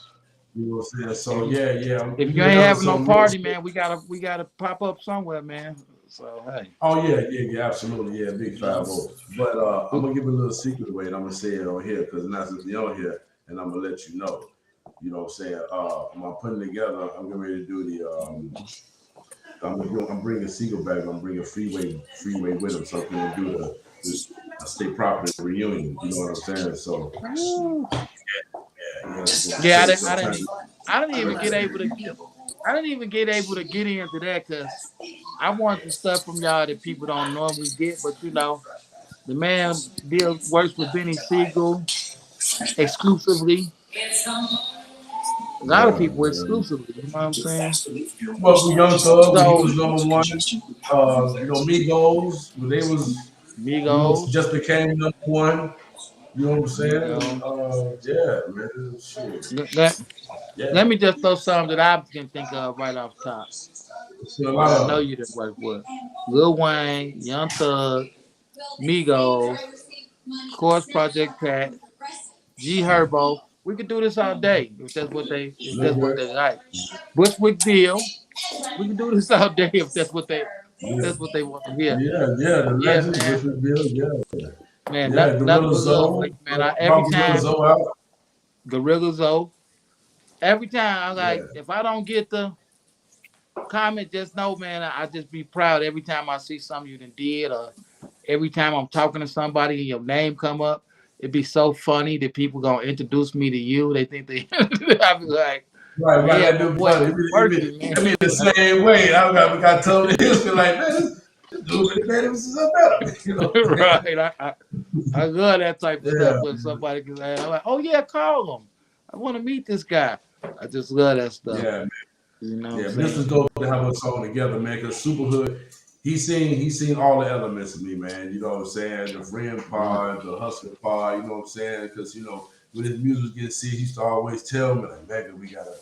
You know what I'm saying? If So yeah. I'm if gonna you do ain't another having no something real party, soon. man, we gotta pop up somewhere, man. So hey, Oh yeah, absolutely, yeah, big you 5-0. know, But I'm gonna give a little secret away, and I'm gonna say it on here because not to be on here, and I'm gonna let you know. You know what I'm saying? I'm putting together. I'm getting ready to do the. I'm bringing Siegel back. I'm bringing Freeway with him, so I'm gonna do the a state property reunion. You know what I'm saying? So yeah, it's gonna yeah, take some time. I didn't even get able to, get into that because I want the stuff from y'all that people don't normally get. But you know, the man works with Benny Siegel exclusively. A lot of Yeah, people man. exclusively. You know what I'm saying? Well, for Young Thug, when he So was #1, you know, Migos, when they was, you know, Migos, just became #1. You know what I'm saying? Migos. Yeah, man, shit. Let, Yeah, let me just throw something that I can think of right off top seen a that lot I of know them. you didn't work with. Lil Wayne, Young Thug, Migos, of course Project Pat, G Herbo. We could do this all day if that's what Okay. they like. Bushwick Bill. We can do this all day if Yeah, that's what they want to hear. yeah, the Yeah, legend, man. Bushwick Bill, Man, yeah, nothing Gorilla but love for Zoe, you, man. Every brought Gorilla time Zoe out. Gorilla Zoe, every time I'm Yeah, like, if I don't get the comment, just know, man, I just be proud every time I see something you done did, or every time I'm talking to somebody and your name come up. It'd be so funny that people gonna introduce me to you. They think they, I be like, right, yeah, that my dude boy funny. be working, man. It be the same way. We got told the history like, man, this dude really made him something better. You know what I'm saying? Right. I love that type of stuff Yeah, when somebody can say, I'm like, oh yeah, call him. I want to meet this guy. I just love that stuff. yeah. You know what I'm Yeah, but this saying? is dope to have us all together, man. Cause Superhood, he's seen all the elements of me, man. You know what I'm saying? The friend Right. part, the hustler part. You know what I'm saying? Cause you know when his music gets serious, he used to always tell me like, man, we gotta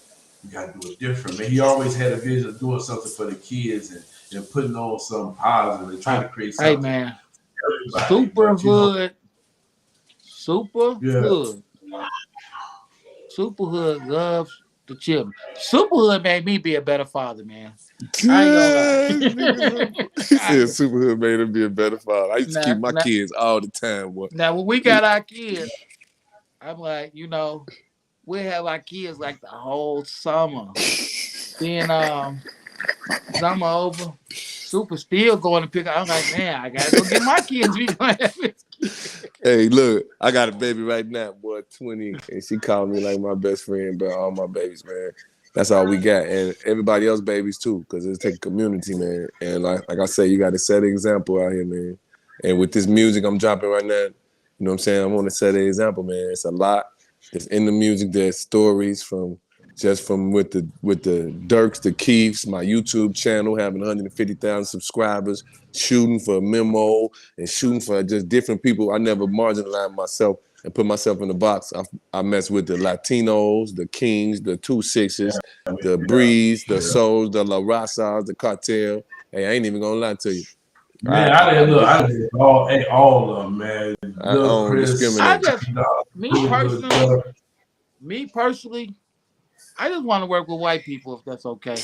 we gotta do it different. Man, he always had a vision of doing something for the kids and putting on some positive and trying to create Hey something man, for everybody. But yeah, Superhood loves the children. Superhood made me be a better father, man. I ain't gonna lie. He said Superhood made him be a better father. I used to keep now, my now, kids all the time, boy. now, when we got our kids, I'm like, we have our kids like the whole summer. Then summer over, Super still going to pick up. I'm like, man, I gotta go get my kids. We gonna have this kid. Hey, look, I got a baby right now, boy, 20, and she called me like my best friend, but all my babies, man. That's all we got, and everybody else babies too, because it's take a community, man. And like I say, you got to set an example out here, man. And with this music I'm dropping right now, you know what I'm saying? I want to set an example, man. It's a lot. It's in the music. There's stories from with the Dirks, the Keefs, my YouTube channel having 150,000 subscribers, shooting for a memo and shooting for just different people. I never marginalized myself and put myself in the box. I mess with the Latinos, the Kings, the 2-6s, the Breeze, the Souls, the La Razas, the Cartel. Hey, I ain't even gonna lie to you. man, I did all of them, man. I don't discriminate. Me personally, I just want to work with white people if that's okay.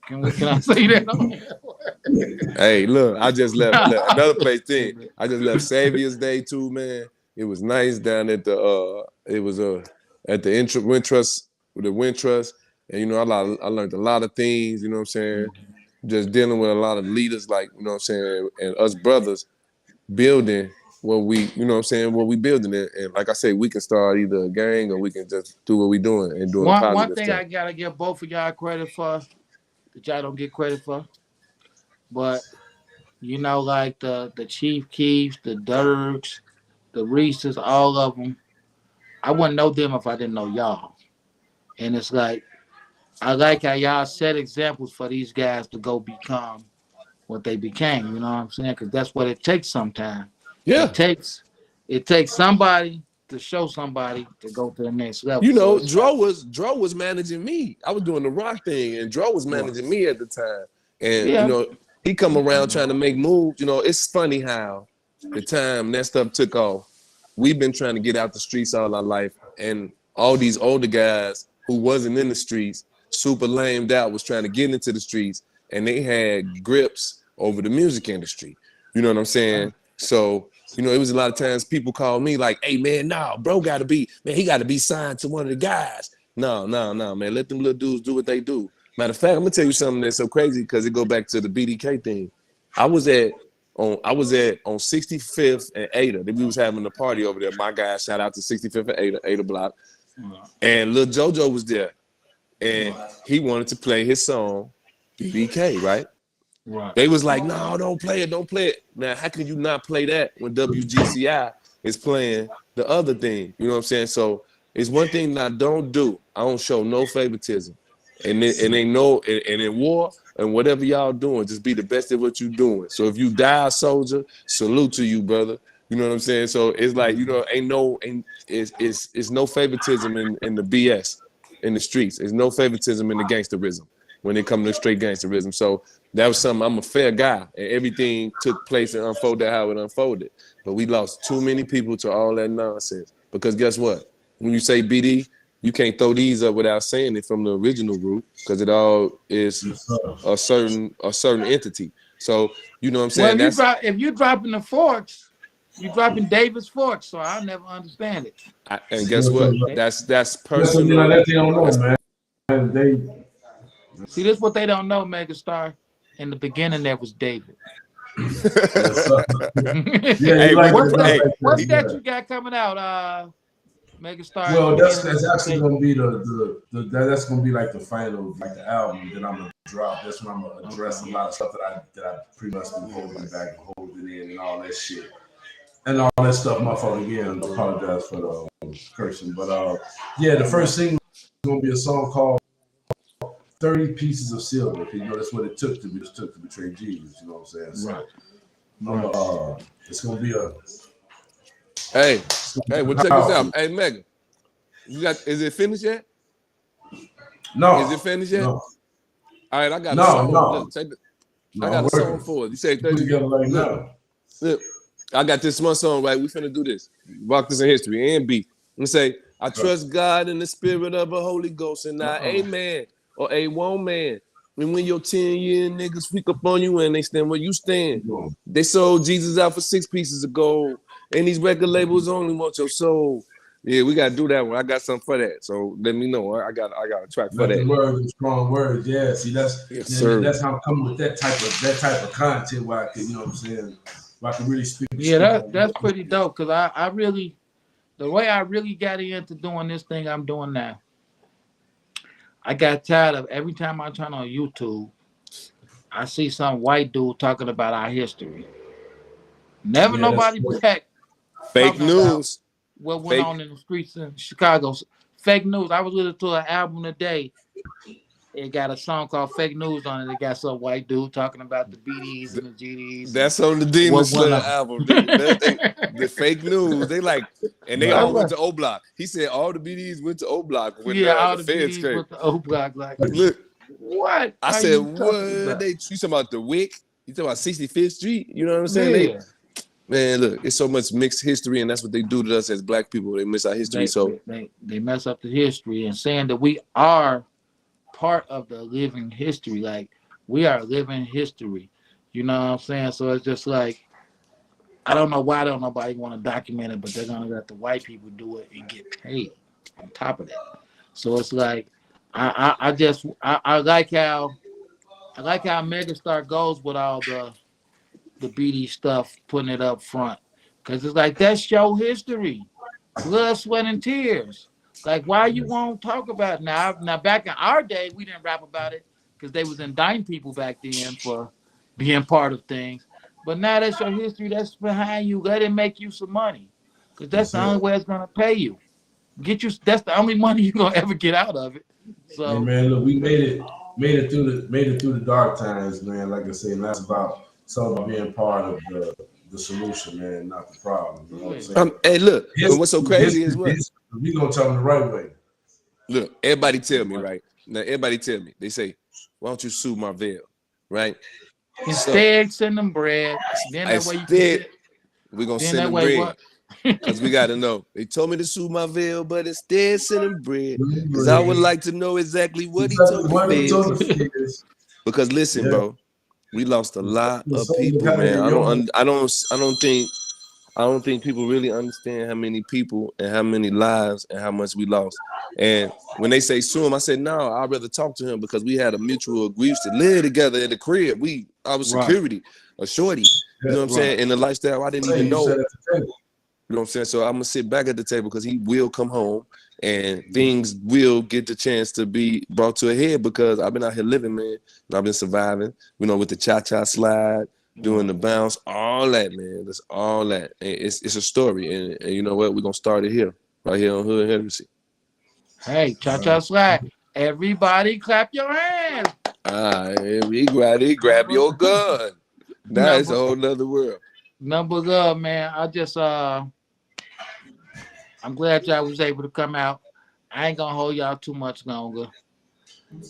Can I say that? Hey, look, I just left another place thing. I just left Savior's Day too, man. It was nice down at the at the Wintrust, and I learned a lot of things. You know what I'm saying? Just dealing with a lot of leaders, like you know what I'm saying, and us brothers building what we, you know what I'm saying, what we building it. And like I say, we can start either a gang or we can just do what we doing and doing positive one thing stuff. I gotta give both of y'all credit for that y'all don't get credit for, but like the Chief Keefs, the Dirks, the Reeses, all of them, I wouldn't know them if I didn't know y'all. And it's like, I like how y'all set examples for these guys to go become what they became. You know what I'm saying? Because that's what it takes sometimes. Yeah. It takes somebody to show somebody to go to the next level. Dro was managing me. I was doing the rock thing, and Dro was managing me at the time. And he come around trying to make moves. It's funny how the time that stuff took off. We've been trying to get out the streets all our life, and all these older guys who wasn't in the streets, super lamed out, was trying to get into the streets, and they had grips over the music industry. You know what I'm saying? So, it was a lot of times people call me like, hey, man, bro he got to be signed to one of the guys. No, man. Let them little dudes do what they do. Matter of fact, I'm going to tell you something that's so crazy because it go back to the BDK thing. I was at on 65th and Ada. We was having a party over there. My guy, shout out to 65th and Ada block. And Lil JoJo was there. And he wanted to play his song, BDK, right? Right. They was like, no, don't play it. Now, how can you not play that when WGCI is playing the other thing? You know what I'm saying? So it's one thing that I don't do. I don't show no favoritism. And in war and whatever y'all doing, just be the best at what you doing. So if you die a soldier, salute to you, brother. You know what I'm saying? So it's like, it's no favoritism in the BS in the streets. There's no favoritism in the gangsterism when it comes to straight gangsterism. So that was something. I'm a fair guy, and everything took place and unfolded how it unfolded. But we lost too many people to all that nonsense. Because guess what? When you say BD, you can't throw these up without saying it from the original root, because it all is a certain entity. So you know what I'm saying? Well, if you dropping the forks, you dropping Davis Forks. So I'll never understand it. And guess what? That's personal. They don't know, man. See, this is what they don't know, Megastar. In the beginning, there was David. What's that you got coming out, Megastar? Well, that's actually gonna be that's gonna be like the final, like the album that I'm gonna drop. That's when I'm gonna address a lot of stuff that I pretty much been holding back and holding in and all that shit. And all that stuff, my fault again. Apologize for the cursing. But the first single is gonna be a song called 30 Pieces of Silver. That's what it took to betray Jesus. You know what I'm saying? So, right. It's gonna be a. Hey, well check this out. Hey, Megan, is it finished yet? No. Is it finished yet? No. All right, I got a No. song. No. Look, check No, I got I'm a song working. for it. You say Put 30. together right Look, now. look, I got this one song, right? We finna do this. Rock this in history and beat. And say, I trust God in the spirit of a Holy Ghost and not a man or a woman. And when your 10-year niggas freak up on you and they stand where you stand, they sold Jesus out for 6 pieces of gold. And these record labels only want your soul. Yeah, we gotta do that one. I got something for that. So let me know. I got a track for that. Words, strong words. Yeah, see, that's how I'm coming with that type of content where I can, you know what I'm saying, where I can really speak. Yeah, that's pretty dope. Cause I really, the way I really got into doing this thing I'm doing now, I got tired of every time I turn on YouTube, I see some white dude talking about our history. Never nobody black Fake talking about news. what went on in the streets in Chicago. Fake news. I was listening to an album today. It got a song called "Fake News" on it. It got some white dude talking about the BDs and the GDs. That's on the Demon Slayer album. The fake news. They like, and they all went to O Block. He said all the BDs went to O Block when all the the feds BDs came. went to O Block. Like, look, what? I said, what? You talking about the Wick? You talking about 65th Street? You know what I'm saying? Yeah. Man, look, it's so much mixed history, and that's what they do to us as black people. They miss our history. They mess up the history and saying that we are part of the living history. Like, we are living history. You know what I'm saying? So it's just like, I don't know why don't nobody want to document it, but they're gonna let the white people do it and get paid on top of that. So it's like, I like how Megastar goes with all the BD stuff, putting it up front, because it's like, that's your history, blood, sweat, and tears. Like, why you won't talk about it now? Now, back in our day, we didn't rap about it because they was indicting people back then for being part of things. But now that's your history. That's behind you. Let it make you some money, because that's the only way it's gonna pay you. Get you. That's the only money you're gonna ever get out of it. So, hey man, look, we made it through the dark times, man. Like I say, and that's about being part of the solution, man, not the problem. You know what I'm saying? Hey, look, what's so crazy is what we gonna tell them the right way. Look, everybody tell me, right? Now, everybody tell me. They say, why don't you sue Marvell, right? Instead, send them bread. Then that way you can get, we're gonna send them bread. Because we gotta know. They told me to sue Marvell, but instead send him bread. Because I would like to know exactly what he told the feds. Because listen, bro, we lost a lot of people, man. I don't think people really understand how many people and how many lives and how much we lost. And when they say sue him, I said, no, I'd rather talk to him because we had a mutual agreement to live together in the crib. I was security, a shorty, you know what I'm saying? And the lifestyle I didn't even know. You know what I'm saying? So I'm gonna sit back at the table because he will come home and things will get the chance to be brought to a head because I've been out here living, man. And I've been surviving, you know, with the cha-cha slide, doing the bounce, all that, man. That's all that. And it's a story. And you know what? We're gonna start it here, right here on Hood Heresy. Hey, cha-cha slide. Everybody clap your hands. Everybody grab your gun. Now it's a whole nother world. Number love, man. I just I'm glad y'all was able to come out. I ain't gonna hold y'all too much longer.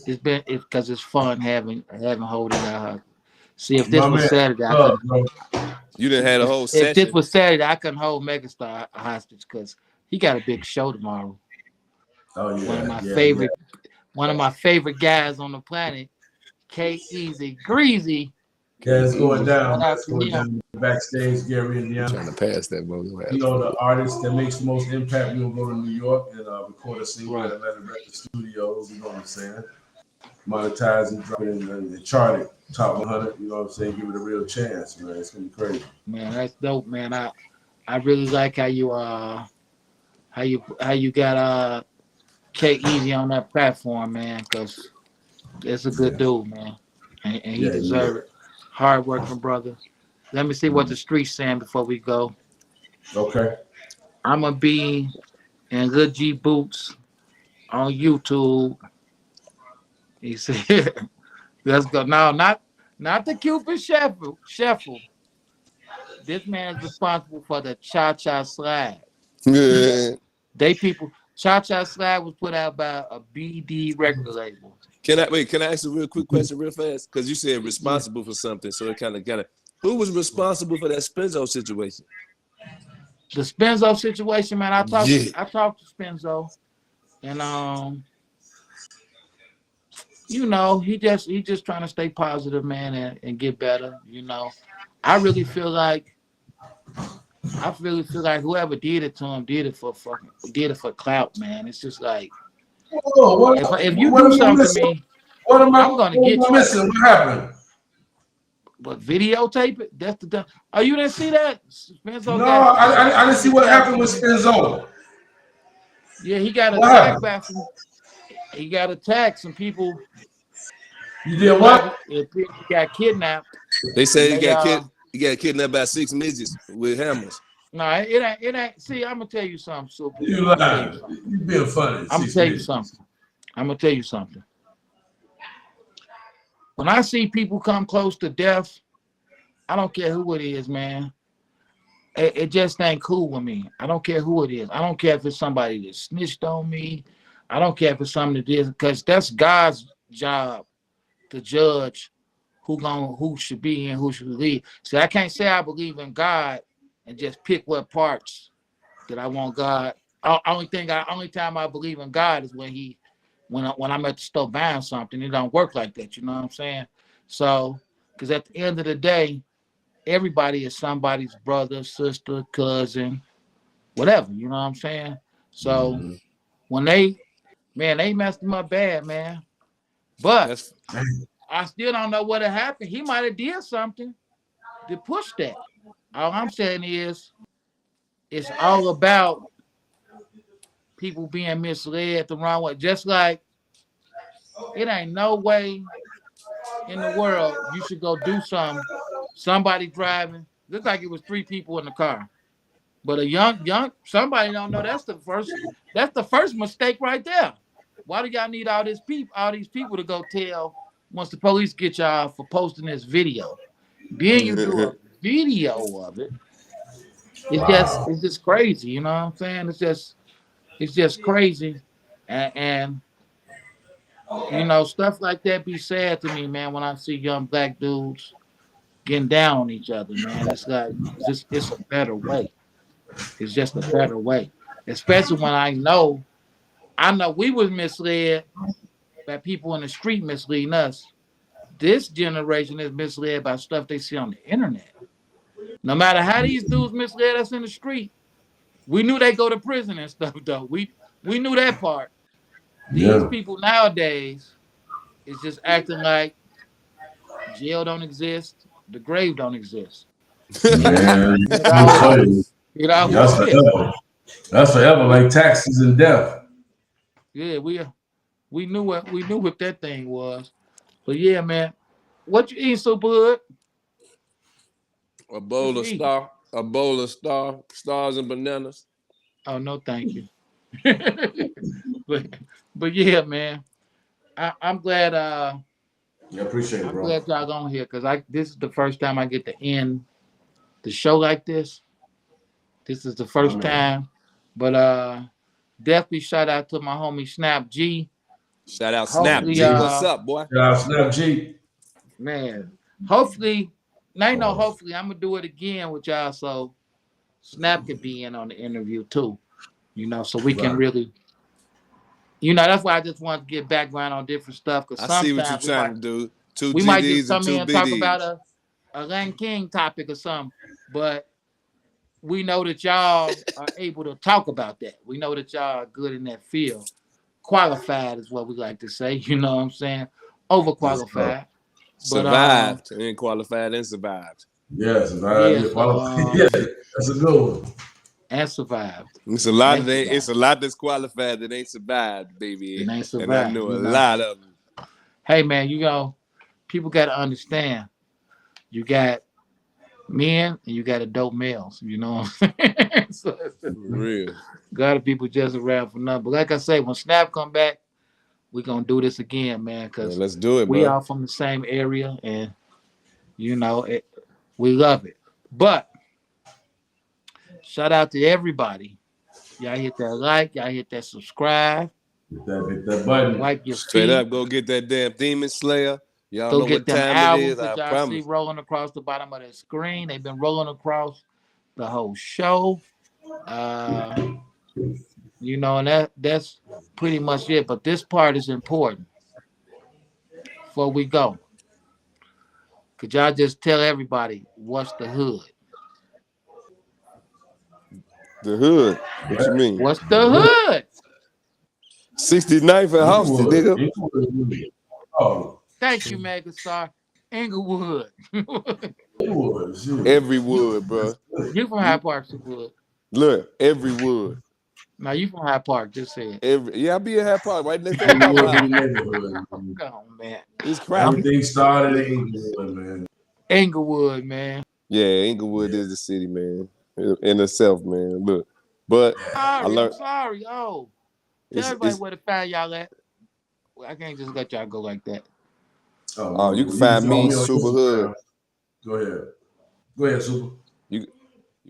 It's because it's fun having holding y'all. See, if this was Saturday, I couldn't. You didn't have a whole session. If this was Saturday, I couldn't hold Megastar hostage because he got a big show tomorrow. Oh yeah, one of my favorite guys on the planet, K-Easy Greasy. Yeah, it's going down. It's going down backstage, Gary, Indiana. I'm trying to pass that, bro. You know, the artist that makes the most impact, we're going to go to New York and record a single at Atlanta Record Studios. You know what I'm saying? Monetize and drop it in the chart it, top 100. You know what I'm saying? Give it a real chance, man. It's going to be crazy. Man, that's dope, man. I really like how you got K-Easy on that platform, man, because it's a good dude, man. And he deserves it. Hard working brother. Let me see what the street's saying before we go. Okay. I'm gonna be in Good G Boots on YouTube. He said, let's go. No, not the Cupid Shuffle. This man is responsible for the cha-cha slide. Yeah. They people Cha Cha Slide was put out by a BD record label. Can I ask a real quick question real fast? Because you said responsible for something, so it kind of. Who was responsible for that Spenzo situation? The Spenzo situation, man. I talked to Spenzo, and you know, he just trying to stay positive, man, and get better. You know, I really feel like whoever did it to him did it for clout, man. It's just like if you do something to me, I'm gonna get you. What happened? But videotape it. That's the. Oh, you didn't see that? Spenzo No, I didn't see what happened with Spenzo. Yeah, he got attacked by some. He got attacked. Some people. You did what? He got kidnapped. They say he got kidnapped by 6 midgets with hammers. No, it ain't. See, I'm gonna tell you something, Super. You lying. You being funny. I'm gonna tell you something. When I see people come close to death, I don't care who it is, man. It just ain't cool with me. I don't care who it is. I don't care if it's somebody that snitched on me. I don't care if it's something that did, because that's God's job to judge who should be and who should leave. So I can't say I believe in God and just pick what parts that I want God. Only time I believe in God is when I'm at the store buying something. It don't work like that, you know what I'm saying? So, because at the end of the day, everybody is somebody's brother, sister, cousin, whatever, you know what I'm saying? So when they messed him up bad, man. But I still don't know what happened. He might have did something to push that. All I'm saying is it's all about people being misled the wrong way. Just like it ain't no way in the world you should go do something. Somebody driving, looked like it was 3 people in the car. But a young somebody don't know that's the first mistake right there. Why do y'all need all these people to go tell once the police get y'all for posting this video? Then you do a video of it. It's just crazy, you know what I'm saying? It's just crazy. And you know, stuff like that be sad to me, man, when I see young black dudes getting down on each other, man. It's like it's a better way. It's just a better way. Especially when I know we was misled by people in the street misleading us. This generation is misled by stuff they see on the internet. No matter how these dudes misled us in the street, we knew they go to prison and stuff, though. We knew that part. These people nowadays is just acting like jail don't exist, the grave don't exist. Man, that's forever, like taxes and death. Yeah, we knew what that thing was. But yeah, man, what you eat, Superhood? A bowl of stars and bananas. Oh no, thank you. but yeah, man, I'm glad. Yeah, appreciate it, bro. I'm glad y'all on here because this is the first time I get to end the show like this. This is the first time. But definitely shout out to my homie Snap G. Shout out Snap G. What's up, boy? Shout out Snap G. Man, hopefully, hopefully I'm gonna do it again with y'all so Snap can be in on the interview too. You know, so we can really. You know, that's why I just want to get background on different stuff. Because I see what you're trying to do. We might just come in and talk about a Len King topic or something. But we know that y'all are able to talk about that. We know that y'all are good in that field. Qualified is what we like to say. You know what I'm saying? Overqualified. Survived. And qualified and survived. Yeah, survived. Yeah, that's a good one. And survived. It's a lot that's qualified that ain't survived, baby. It ain't survived. And I know a lot of them. Hey man, people got to understand. You got men and you got adult males. You know what I'm saying? So real. A lot of people just around for nothing. But like I say, when Snap come back, we're gonna do this again, man. Because let's do it. We all from the same area, and you know we love it. But shout out to everybody Y'all hit that like. Y'all hit that subscribe. Hit that button. Wipe your Straight feet. up, go get that damn Demon Slayer. Y'all Go know get what them time it albums is. that I y'all see promise. rolling across the bottom of the screen. They've been rolling across the whole show. You know, and that's pretty much it. But this part is important. Before we go, could y'all just tell everybody what's the hood? The hood. What you mean? What's the hood? 69th and Houston, nigga. Inglewood. Oh, Thank you, Megastar. Inglewood. Inglewood. Shit. Every wood, bro. You from High Park, Superhood. Look, every wood. Now you from High Park, just say it. I be in Hyde Park right next to my Inglewood house. in the neighborhood. Man. Come on, man. It's crap. Everything started in Inglewood, man. Inglewood, man. Yeah, Inglewood is the city, man. In itself, man. Look, but I I'm learned. sorry. Oh, tell everybody where to find y'all at. I can't just let y'all go like that. Oh, you can find me, Superhood. Go ahead, Super. You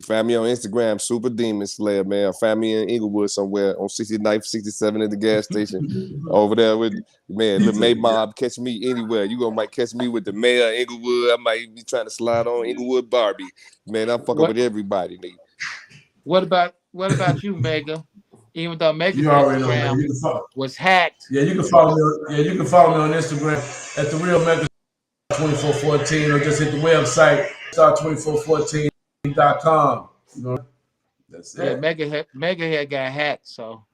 find me on Instagram, Super Demon Slayer, man. Find me in Inglewood somewhere on 69th, 67 at the gas station. Over there with, man, look, May Mob, catch me anywhere. You might catch me with the mayor of Inglewood. I might be trying to slide on Inglewood Barbie. Man, I'm fucking with everybody, nigga. What about you, Mega? Even though Mega's You already know, Instagram man. was hacked. Yeah, you can follow me. You can follow me on Instagram at the Real Mega 2414, or just hit the website star2414.com. You know, that's it. Yeah, Mega had got hacked, so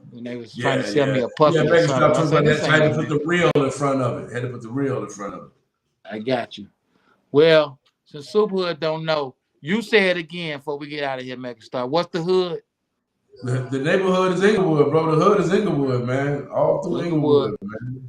when they was trying to sell me a puppy or Mega something, I said, that. Had to put the real in front of it. I got you. Well, since Superhood don't know, you say it again before we get out of here, Megastar. What's the hood? The neighborhood is Inglewood, bro. The hood is Inglewood, man. All through Inglewood, man.